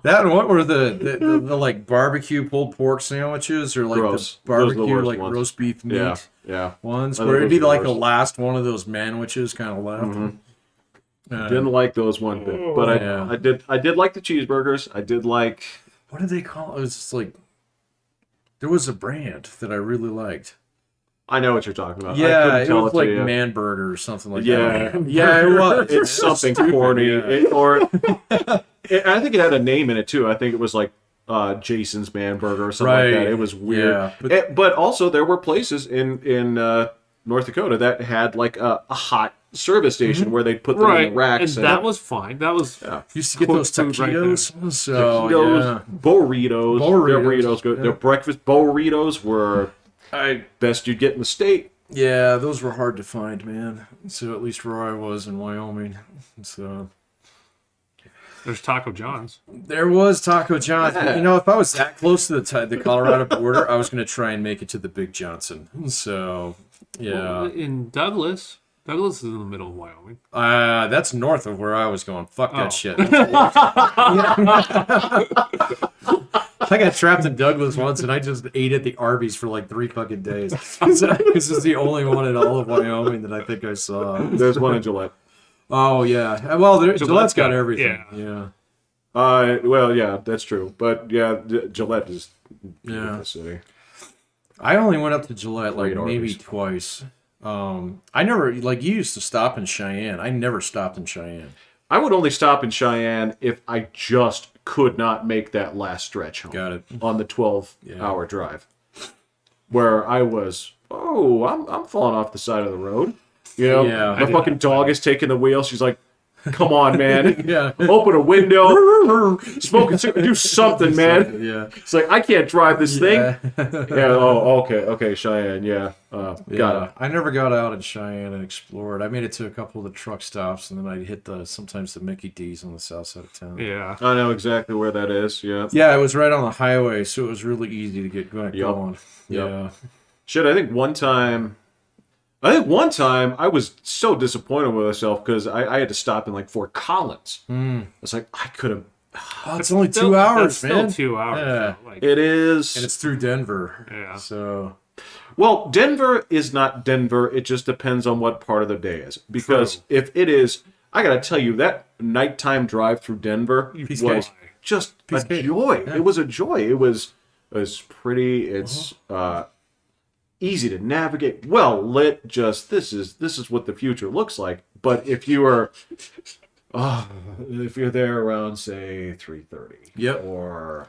That and what were the like barbecue pulled pork sandwiches or like Gross. the Those are the barbecue worst like ones. roast beef meat Yeah. ones I think where it'd those be are like the the worst. last one of those manwiches kind of left. Didn't like those one bit, but I did like the cheeseburgers. I did like. What did they call it? It was just like there was a brand that I really liked. I know what you're talking about. I Yeah, couldn't it tell was to like you. Man Burger or something like Yeah. that. Yeah, it was. It's something corny, I think it had a name in it too. I think it was like Jason's Man Burger or something like that. It was weird. Yeah, But also there were places in North Dakota that had like a hot service station where they'd put them in the racks. And that was fine. That was used to get those Cooked food right there. taquitos. So Taquitos, yeah. burritos. Their burritos good. Yeah. Their breakfast burritos were best you'd get in the state. Yeah, those were hard to find, man. So at least where I was in Wyoming. So There's Taco John's. there was Taco John's. Yeah. You know, if I was that close to the Colorado border, I was going to try and make it to the Big Johnson. So yeah, Well, in Douglas is in the middle of Wyoming. that's north of where I was going. Fuck that Oh. shit. I got trapped in Douglas once, and I just ate at the Arby's for like 3 fucking days. This is the only one in all of Wyoming that I think I saw. There's one in Gillette. Oh yeah, well, Gillette's got everything. Yeah. Well, yeah, that's true. But yeah, Gillette is Yeah. the city. I only went up to Gillette like Great maybe Arby's. twice. I never like you used to stop in Cheyenne. I never stopped in Cheyenne. I would only stop in Cheyenne if I just could not make that last stretch home. Got it. On the 12-hour drive, where I was, I'm falling off the side of the road. You know, Yeah. my fucking dog is taking the wheel. She's like, "Come on, man, Yeah. open a window, smoke a cigarette, do something, man." Yeah. It's like I can't drive this thing. Yeah. Yeah. Oh, okay, Cheyenne. Yeah. Got it. I never got out in Cheyenne and explored. I made it to a couple of the truck stops, and then I'd hit sometimes the Mickey D's on the south side of town. Yeah. I know exactly where that is. Yeah. Yeah, it was right on the highway, so it was really easy to get going. Yup. Yeah. Shit, I think one time I was so disappointed with myself because I had to stop in like Fort Collins. It's like I could have. Oh, it's only 2 hours, that's man. Still 2 hours. Yeah. though, like, It is. And it's through Denver. Yeah. So Well, Denver is not Denver. It just depends on what part of the day is. Because True. if it is, I gotta tell you that nighttime drive through Denver Piece was cake. just Piece a cake. joy. Yeah. It was a joy. It was pretty. It's easy to navigate, well lit. Just this is what the future looks like. But if you are, if you're there around say 3:30, Yep. or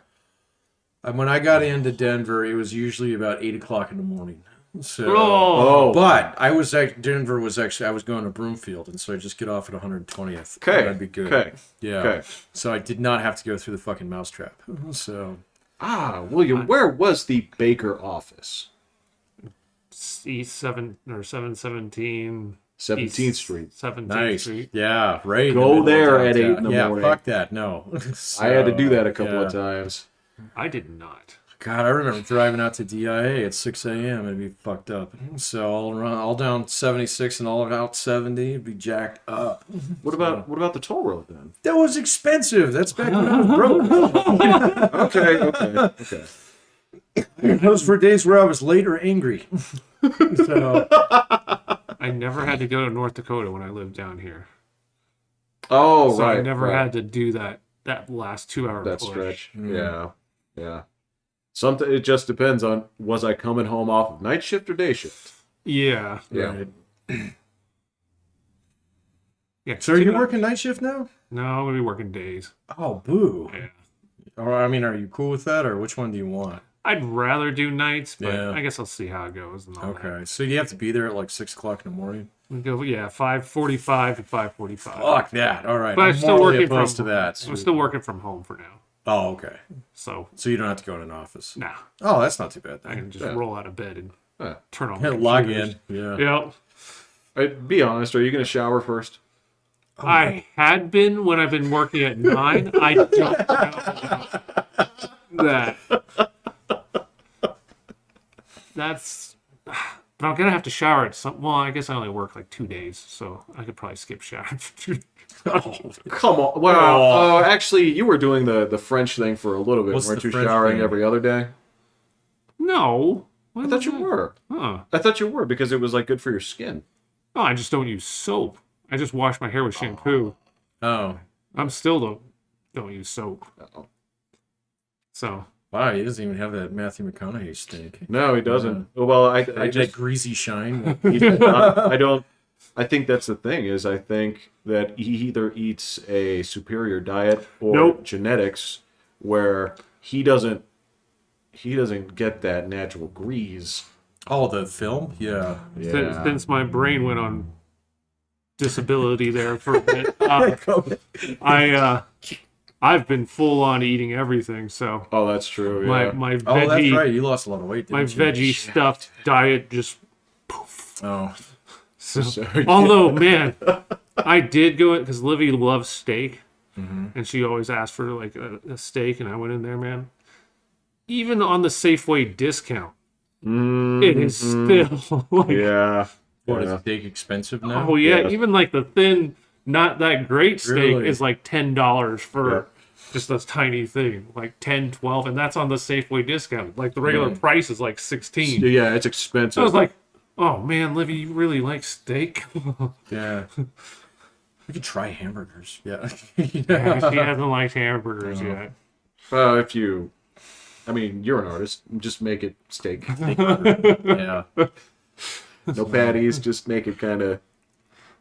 when I got into Denver, it was usually about 8 o'clock in the morning. So, oh, but I was Denver was actually I was going to Broomfield, and so I just get off at 120th. okay, That'd be good. okay, Yeah. okay. So I did not have to go through the fucking mousetrap. So William, where was the Baker office? East 717. 17th Street. 17th nice. Street. Yeah, right. Go in the middle there of at 8 in downtown. the yeah, morning. fuck that. No. I had to do that a So, couple of yeah. times. I did not. God, I remember driving out to DIA at 6 a.m. It'd be fucked up. So all down 76 and all out 70, it'd be jacked up. What about the toll road then? That was expensive. That's back when I was broke. Okay. Those were days where I was late or angry. So I never had to go to North Dakota when I lived down here. Oh, So right. I never right. had to do that last 2 hour that push. stretch. Mm. Yeah. Something. It just depends on was I coming home off of night shift or day shift. Yeah. Yeah. Right. Yeah. So are you working night shift now? No, I'm gonna be working days. Oh, boo. Yeah. Or, I mean, are you cool with that, or which one do you want? I'd rather do nights, but Yeah. I guess I'll see how it goes. And all Okay, so you have to be there at like 6 o'clock in the morning. We go, 5:45 to 5:45. Fuck that. All right. But I'm still morally working opposed from. to that. I'm still working from home for now, Oh, okay. so So you don't have to go to an office. nah, Oh, that's not too bad I then. can just Yeah. roll out of bed and Yeah. turn on. Yeah, My log computers. in. Yeah. Yep. Be honest. Are you going to shower first? I had been when I've been working at 9. I don't know that. That's. But I'm gonna have to shower at some. Well, I guess I only work like 2 days, so I could probably skip showering. Come on. Well, actually, you were doing the French thing for a little bit. What's Weren't the you French showering thing? every other day? No. I thought you were. Huh. I thought you were because it was like good for your skin. No, I just don't use soap. I just wash my hair with shampoo. Oh. I'm still don't use soap. Uh-oh. So Wow, he doesn't even have that Matthew McConaughey stink. No, he doesn't. Well, I That just greasy shine. he does not, I don't. I think that's the thing is I think that he either eats a superior diet or Nope. genetics where he doesn't get that natural grease. Oh, the film? Yeah. since my brain went on disability there for a bit, I've been full on eating everything. So Oh, that's true. my Yeah. my Oh, that's veggie right. You lost a lot of weight, didn't my you? veggie stuffed diet just. Oh. So, So, although man, I did go in because Livy loves steak, Mm-hmm. and she always asked for like a steak, and I went in there, man. Even on the Safeway discount, it is still like, yeah. What, Yeah. is steak expensive now? oh yeah, Yes. even like the thin, not that great steak Really? is like $10 for Yeah. just this tiny thing, like 10, 12, and that's on the Safeway discount. Like the regular price is like 16. Yeah, it's expensive. I was like, oh man, Livy, you really like steak? Yeah. We could try hamburgers. Yeah. Yeah, she hasn't liked hamburgers yet. well, if you, I mean, you're an artist. Just make it steak. Yeah. No patties. Just make it kind of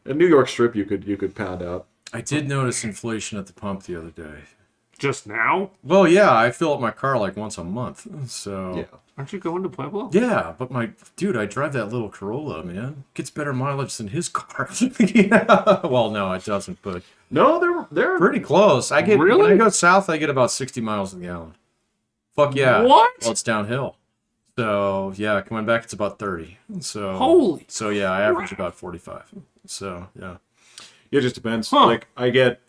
a New York strip. You could pound out. I did notice inflation at the pump the other day. Just now? Well, yeah, I fill up my car like once a month. So Yeah. Aren't you going to Pueblo? yeah, but I drive that little Corolla, man. Gets better mileage than his car. Yeah. Well, no, it doesn't, but No, they're pretty close. When Really? I go south, I get about 60 miles a gallon. Fuck yeah. What? Well, it's downhill. So yeah, coming back, it's about 30. So Holy So yeah, I average about 45. So yeah. It just depends. Huh. Like I get,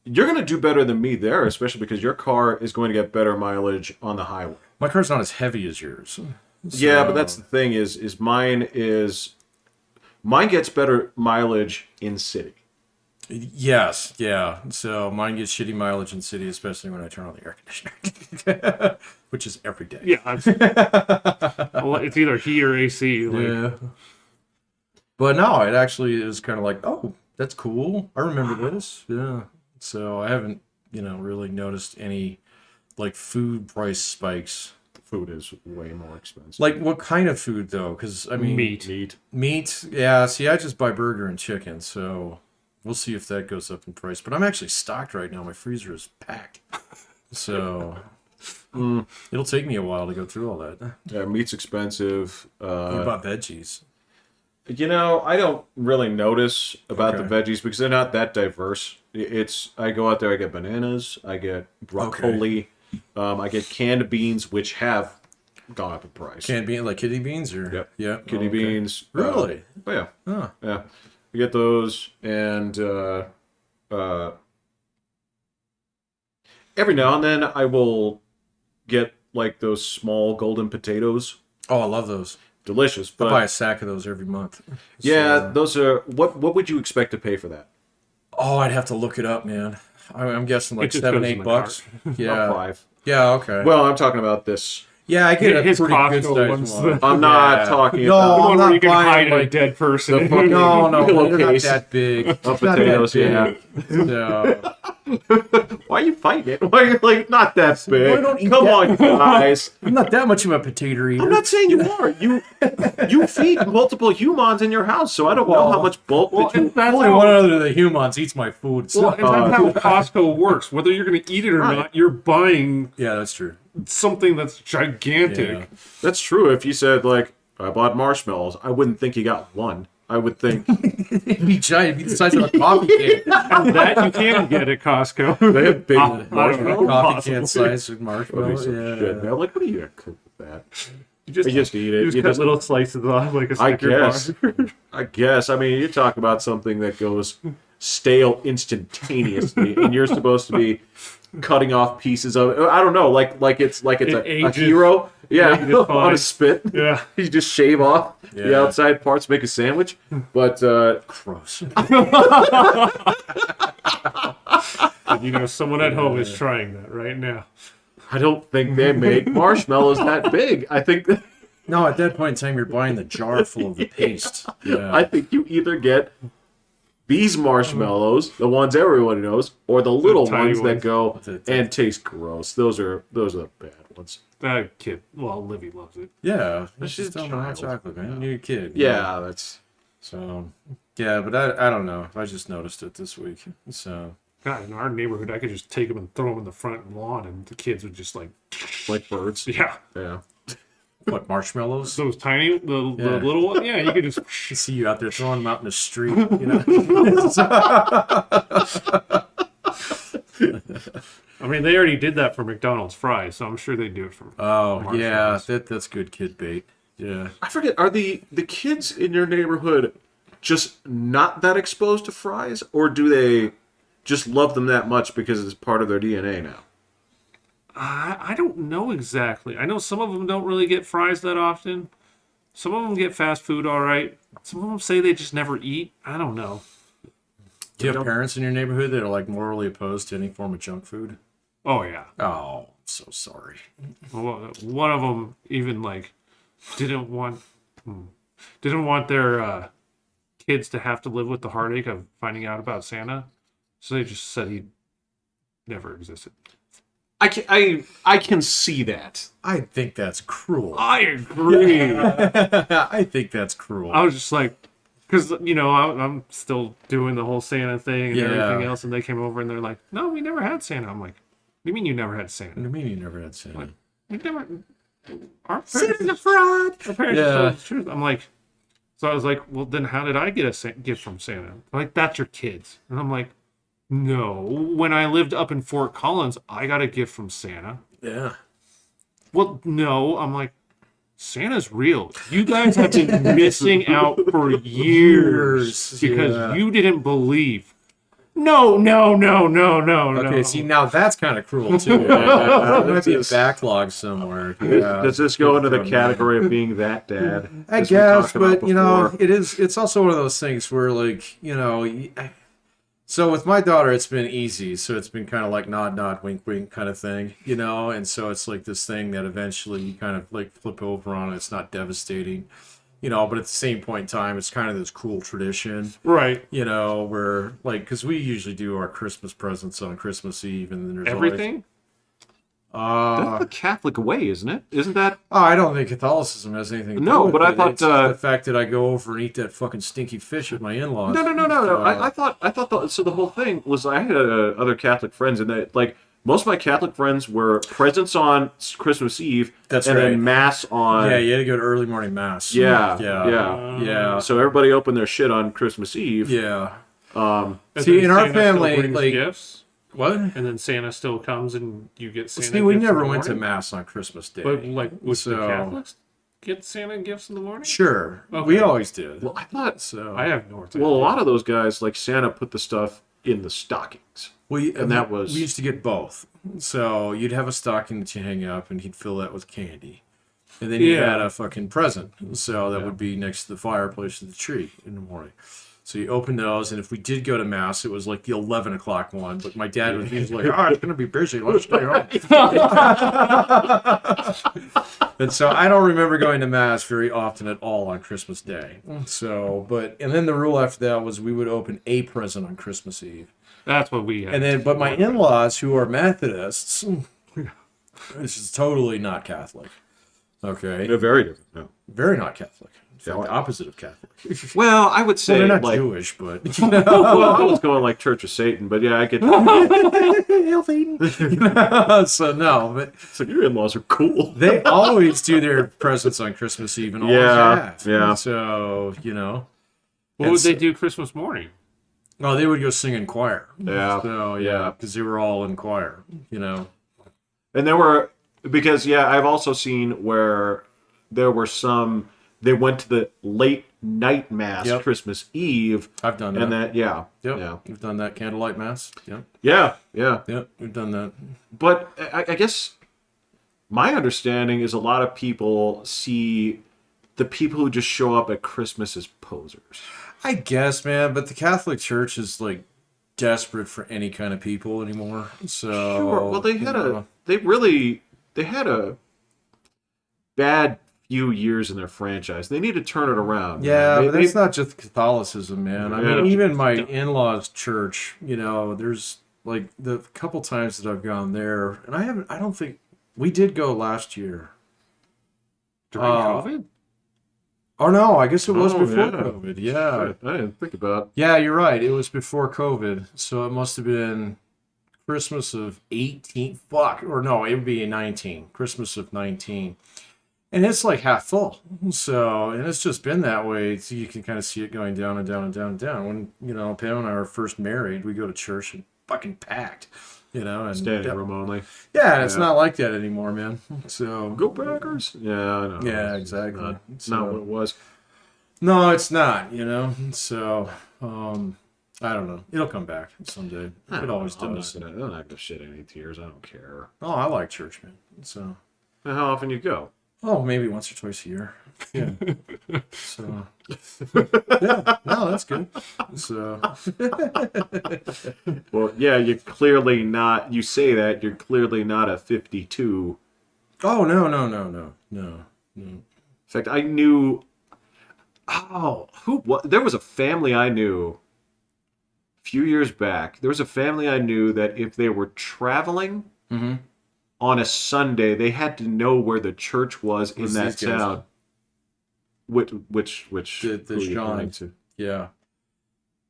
you're gonna do better than me there, especially because your car is going to get better mileage on the highway. My car's not as heavy as yours. Yeah, but that's the thing is mine gets better mileage in city. Yes, yeah. So mine gets shitty mileage in city, especially when I turn on the air conditioner, which is every day. Yeah. Well, it's either heat or AC. Like, Yeah. But no, it actually is kind of like, oh, that's cool. I remember this. Yeah. So I haven't, really noticed any like food price spikes. Food is way more expensive. Like what kind of food though? Because I mean, meat. Meat. Yeah. See, I just buy burger and chicken, so we'll see if that goes up in price. But I'm actually stocked right now. My freezer is packed, so it'll take me a while to go through all that. Yeah, meat's expensive. What about veggies? I don't really notice about the Okay. veggies because they're not that diverse. I go out there, I get bananas, I get broccoli, I get canned beans, which have gone up in price. Canned bean, like kidney beans, or Yep. yeah, Kidney okay. beans. Really? Oh yeah, Huh. yeah. You get those, and every now and then I will get like those small golden potatoes. Oh, I love those. Delicious, I buy a but sack of those every month. yeah, So- those are what would you expect to pay for that? Oh, I'd have to look it up, man. I'm guessing like It just $7, goes in the $8. About Yeah. $5. Yeah. Okay. Well, I'm talking about this. yeah, I get a His pretty good Costco size ones. one. I'm not Yeah. talking No, about The I'm one where not you can buying, hide a like, dead person. the fucking- No, they're not Pillowcase that big. of It's not that potatoes. big. Yeah, So, Why are you fighting it? Why are you like not that big? don't eat Come that. on, guys. I'm not that much of a potato eater. I'm not saying you are. You feed multiple humans in your house, so I don't know how much bulk that you. And that's Only how, one other than the humans eats my food. So. well, and that's how Costco works. Whether you're going to eat it or Right. not, you're buying Yeah, that's true. something that's gigantic. Yeah. That's true. If you said like I bought marshmallows, I wouldn't think you got one. I would think It'd be giant. It'd be the size of a coffee can. And that you can get at Costco. they have big I don't know. marshmallows. Coffee can Possibly. size of That'd be marshmallow. some Yeah. shit. Man. Like, what are you gonna cook with that? You just, You just eat it. You just You cut just- little slices off like a I Snicker guess. bar. I guess. I mean, you talk about something that goes stale instantaneously, and you're supposed to be cutting off pieces of it. I don't know, like it's It a ages. hero. Yeah, Ages on fine. a spit. Yeah. You just shave off the Yeah. outside parts, make a sandwich. But Gross. And, you know, someone at home is trying that right now. I don't think they make marshmallows that big. I think No, at that point in time, you're buying the jar full of the paste. Yeah. I think you either get these marshmallows, the ones everyone knows, or the little tiny ones that ones. go The- and taste gross. Those are the bad ones. That kid, well, Livy loves it. Yeah, it's She's just a hot child. chocolate, man. You're a kid. Yeah, that's. So, yeah, but I don't know. I just noticed it this week. So, God, in our neighborhood, I could just take them and throw them in the front lawn, and the kids would just like, Like birds. yeah, Yeah. what, marshmallows? those tiny, the Yeah. little one. Yeah, you could just. I see you out there throwing them out in the street, you know? I mean, they already did that for McDonald's fries, so I'm sure they do it for. Oh, yeah, Marshmallows. that's good kid bait. Yeah. I forget. Are the kids in your neighborhood just not that exposed to fries, or do they just love them that much because it's part of their DNA now? I don't know exactly. I know some of them don't really get fries that often. Some of them get fast food all right. Some of them say they just never eat. I don't know. Do you have parents in your neighborhood that are like morally opposed to any form of junk food? Oh yeah. Oh, I'm so sorry. Well, one of them even like didn't want their kids to have to live with the heartache of finding out about Santa, so they just said he never existed. I can see that. I think that's cruel. I agree. I think that's cruel. I was just like, because you know I'm still doing the whole Santa thing and Yeah. everything else, and they came over and they're like, "No, we never had Santa." I'm like, "What do you mean you never had What Santa? do you mean you never had Santa? We never." Our Santa's parents, a fraud. our parents Yeah. told the truth. I'm like, so I was like, "Well, then how did I get a gift from Santa?" Like, that's your kids, and I'm like, "No, when I lived up in Fort Collins, I got a gift from Santa." Yeah. Well, no, I'm like, Santa's real. You guys have been missing out for years because Yeah. you didn't believe. No. Okay, see, now that's kind of cruel, too. There might be a backlog somewhere. Yeah. Does this go into the From category of being that dad? I as we guess, talked about but, you know, before? it's also one of those things where, like, you know, so with my daughter, it's been easy. So it's been kind of like nod, wink, wink kind of thing, you know? And so it's like this thing that eventually you kind of like flip over on. It's not devastating, you know, but at the same point in time, it's kind of this cool tradition, Right. you know, where like, because we usually do our Christmas presents on Christmas Eve, and then there's Everything? That's the Catholic way, isn't it? Isn't that? I don't think Catholicism has anything to do No, with but I it. thought, It's the fact that I go over and eat that fucking stinky fish with my in-laws. No. I thought so. The whole thing was I had other Catholic friends, and that like most of my Catholic friends were presents on Christmas Eve, That's and right. then Mass on. Yeah, you had to go to early morning mass. Yeah. Yeah. So everybody opened their shit on Christmas Eve. Yeah. And See, then in our Santa still family, brings like- gifts, What? and then Santa still comes and you get Santa. See, we gifts in never the went to morning? mass on Christmas Day. But like, would the So- Catholics get Santa gifts in the morning? Sure. Okay. We always did. Well, I thought. So I have no idea. Well, a lot of those guys, like Santa, put the stuff in the stockings. and that was- we used to get both. So you'd have a stocking that you hang up, and he'd fill that with candy. And then you Yeah. had a fucking present. So that would be next to the fireplace of the tree in the morning. So you open those, and if we did go to mass, it was like the 11 o'clock one. But my dad was usually like, it's going to be busy. Let's stay home. And so I don't remember going to mass very often at all on Christmas Day. So, and then the rule after that was we would open a present on Christmas Eve. That's what we had. And then, but my in-laws who are Methodists, this is totally not Catholic. Okay, They're very different. No. very not Catholic. It's Yeah. the opposite of Catholic. Well, I would say Well, they're not like. Jewish, but Well, I was going like Church of Satan, but yeah, I get. so no, but So your in-laws are cool. they always do their presents on Christmas Eve and always Yeah, have. yeah. So What would they do Christmas morning? Oh, they would go sing in choir. Yeah. So Yeah. because they were all in choir. And there were because I've also seen where there were some. They went to the late night mass Yep. Christmas Eve, I've done that. and that Yep. yeah, We've done that candlelight mass. Yep. yeah. Yep. We've done that. But I guess my understanding is a lot of people see the people who just show up at Christmas as posers. I guess, man, but the Catholic Church is like desperate for any kind of people anymore. So Sure. Well, they had they had a bad few years in their franchise. They need to turn it around. Yeah, man. but that's not just Catholicism, man. I mean, Yeah. even my in-laws' church, there's like the couple times that I've gone there, and I don't think we did go last year. During COVID? Or no, I guess it was Oh, before yeah. COVID. Yeah. I didn't think about. Yeah, you're right. It was before COVID. So it must have been Christmas of 18. Fuck. Or no, it would be 19. Christmas of 19. And it's like half full. So, and it's just been that way. So you can kind of see it going down and down and down and down. When, Pam and I were first married, we go to church and fucking packed, and Standing room only. yeah, and it's Yeah. not like that anymore, man. So, Go Packers. Yeah, I know. yeah, It's exactly. Not, So- not what it was. no, it's not, So, I don't know. It'll come back someday. It always I'm does. not gonna shed any tears. I don't care. Oh, I like church, man. So, And how often you go? maybe once or twice a year. Yeah. So, yeah. No, that's good. So, Well, yeah, you're clearly not. You say that you're clearly not a 52. oh no. In fact, I knew. Oh, what? There was a family I knew. A few years back, there was a family I knew that if they were traveling Mm-hmm. on a Sunday, they had to know where the church was in Who's that these guys? town. Which The who are you Sean. pointing to? Yeah.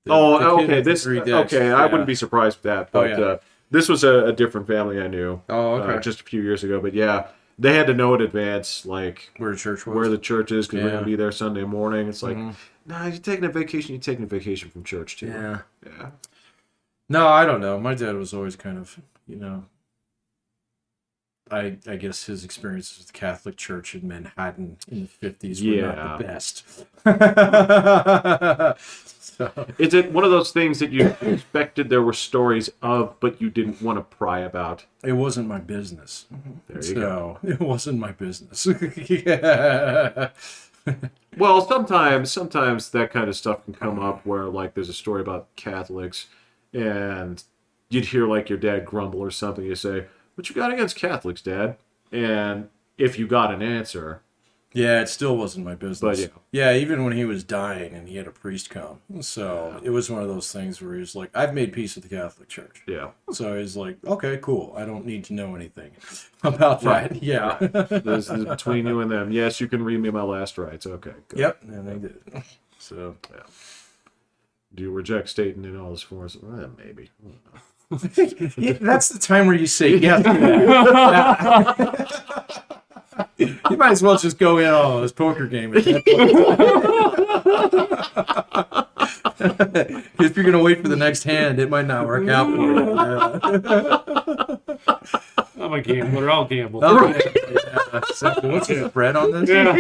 Oh, The kid okay. with the This 3 dicks. okay. I Yeah. wouldn't be surprised with that. But yeah. this was a different family I knew. Oh, okay. Just a few years ago. But yeah, they had to know in advance, like Where the church was. where the church is, because we're Yeah. gonna be there Sunday morning. It's like, Mhm. nah, you're taking a vacation. You're taking a vacation from church too. Yeah. Yeah. No, I don't know. My dad was always kind of, I guess his experiences with the Catholic Church in Manhattan in the 50s were Yeah. not the best. So, Is it one of those things that you expected there were stories of, but you didn't want to pry about? it wasn't my business. There you go. So, it wasn't my business. Yeah. Well, sometimes that kind of stuff can come up where, like, there's a story about Catholics, and you'd hear like your dad grumble or something. You say, "What you got against Catholics, Dad?" And if you got an answer, Yeah, it still wasn't my business. But, yeah. Yeah, even when he was dying and he had a priest come. So it was one of those things where he was like, I've made peace with the Catholic Church. yeah, So he's like, okay, cool. I don't need to know anything about that. Right. Yeah. this is between you and them. Yes, you can read me my last rites. Okay, good. Yep. And they did. So Do you reject Satan in all his forms? Maybe. yeah, that's the time where you say yes. You might as well just go in on this poker game. At that point. If you're gonna wait for the next hand, it might not work out for you. Yeah. I'm a gambler. I'll gamble. Okay. Yeah. So what's the spread on this? Yeah.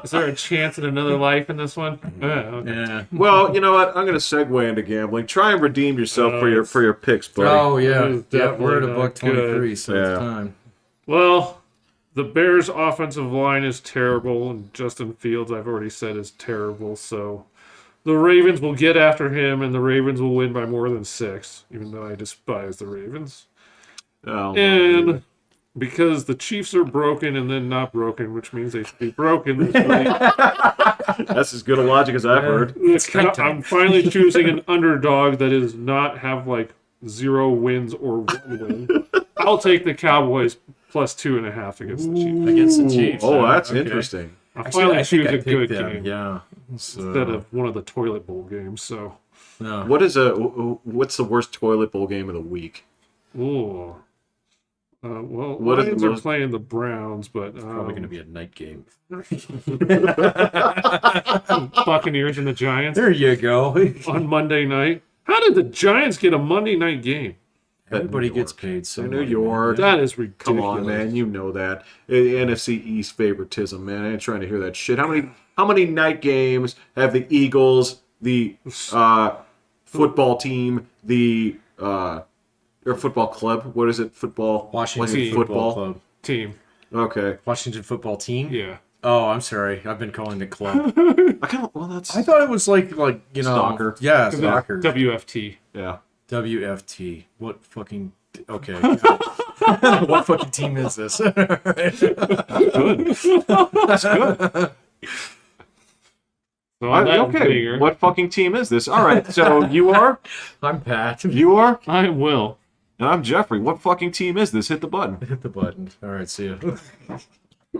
Is there a chance at another life in this one? Okay. Yeah. Well, you know what? I'm going to segue into gambling. Try and redeem yourself for your picks, buddy. Oh yeah. It is Yeah. We're at definitely a buck not good. 23, so Yeah. it's time. Well, the Bears' offensive line is terrible, and Justin Fields, I've already said, is terrible. So the Ravens will get after him, and the Ravens will win by more than 6, even though I despise the Ravens. Oh, And Because the Chiefs are broken and then not broken, which means they should be broken this week. That's as good a logic as I've heard. I'm finally choosing an underdog that does not have like 0 wins or 1 win. I'll take the Cowboys plus 2.5 against the Chiefs. Against the Chiefs. Oh, that's Okay. interesting. I finally choose a picked good them, game Yeah. So, instead of one of the toilet bowl games. So, no. What's the worst toilet bowl game of the week? ooh. Well, What is the Lions are most- playing the Browns, but Probably going to be a night game. Buccaneers and the Giants There you go. on Monday night. How did the Giants get a Monday night game? Everybody New gets York. paid so New much, York. man. That is ridiculous. Come on, man, you know that. NFC East favoritism, man. I ain't trying to hear that shit. How many night games have the Eagles, the football team, the or football club? What is it? Football. Washington Team. Football Club. Team. Okay. Washington Football Team? Yeah. Oh, I'm sorry. I've been calling it club. Well, that's I thought it was like you know, Stalker. Yeah, soccer. WFT. yeah. WFT. What fucking okay? What fucking team is this? So on that Okay. bigger, What fucking team is this? All right. So you are, I'm Pat. you are, I will. and I'm Jeffrey. What fucking team is this? Hit the button. Hit the button. All right, see ya.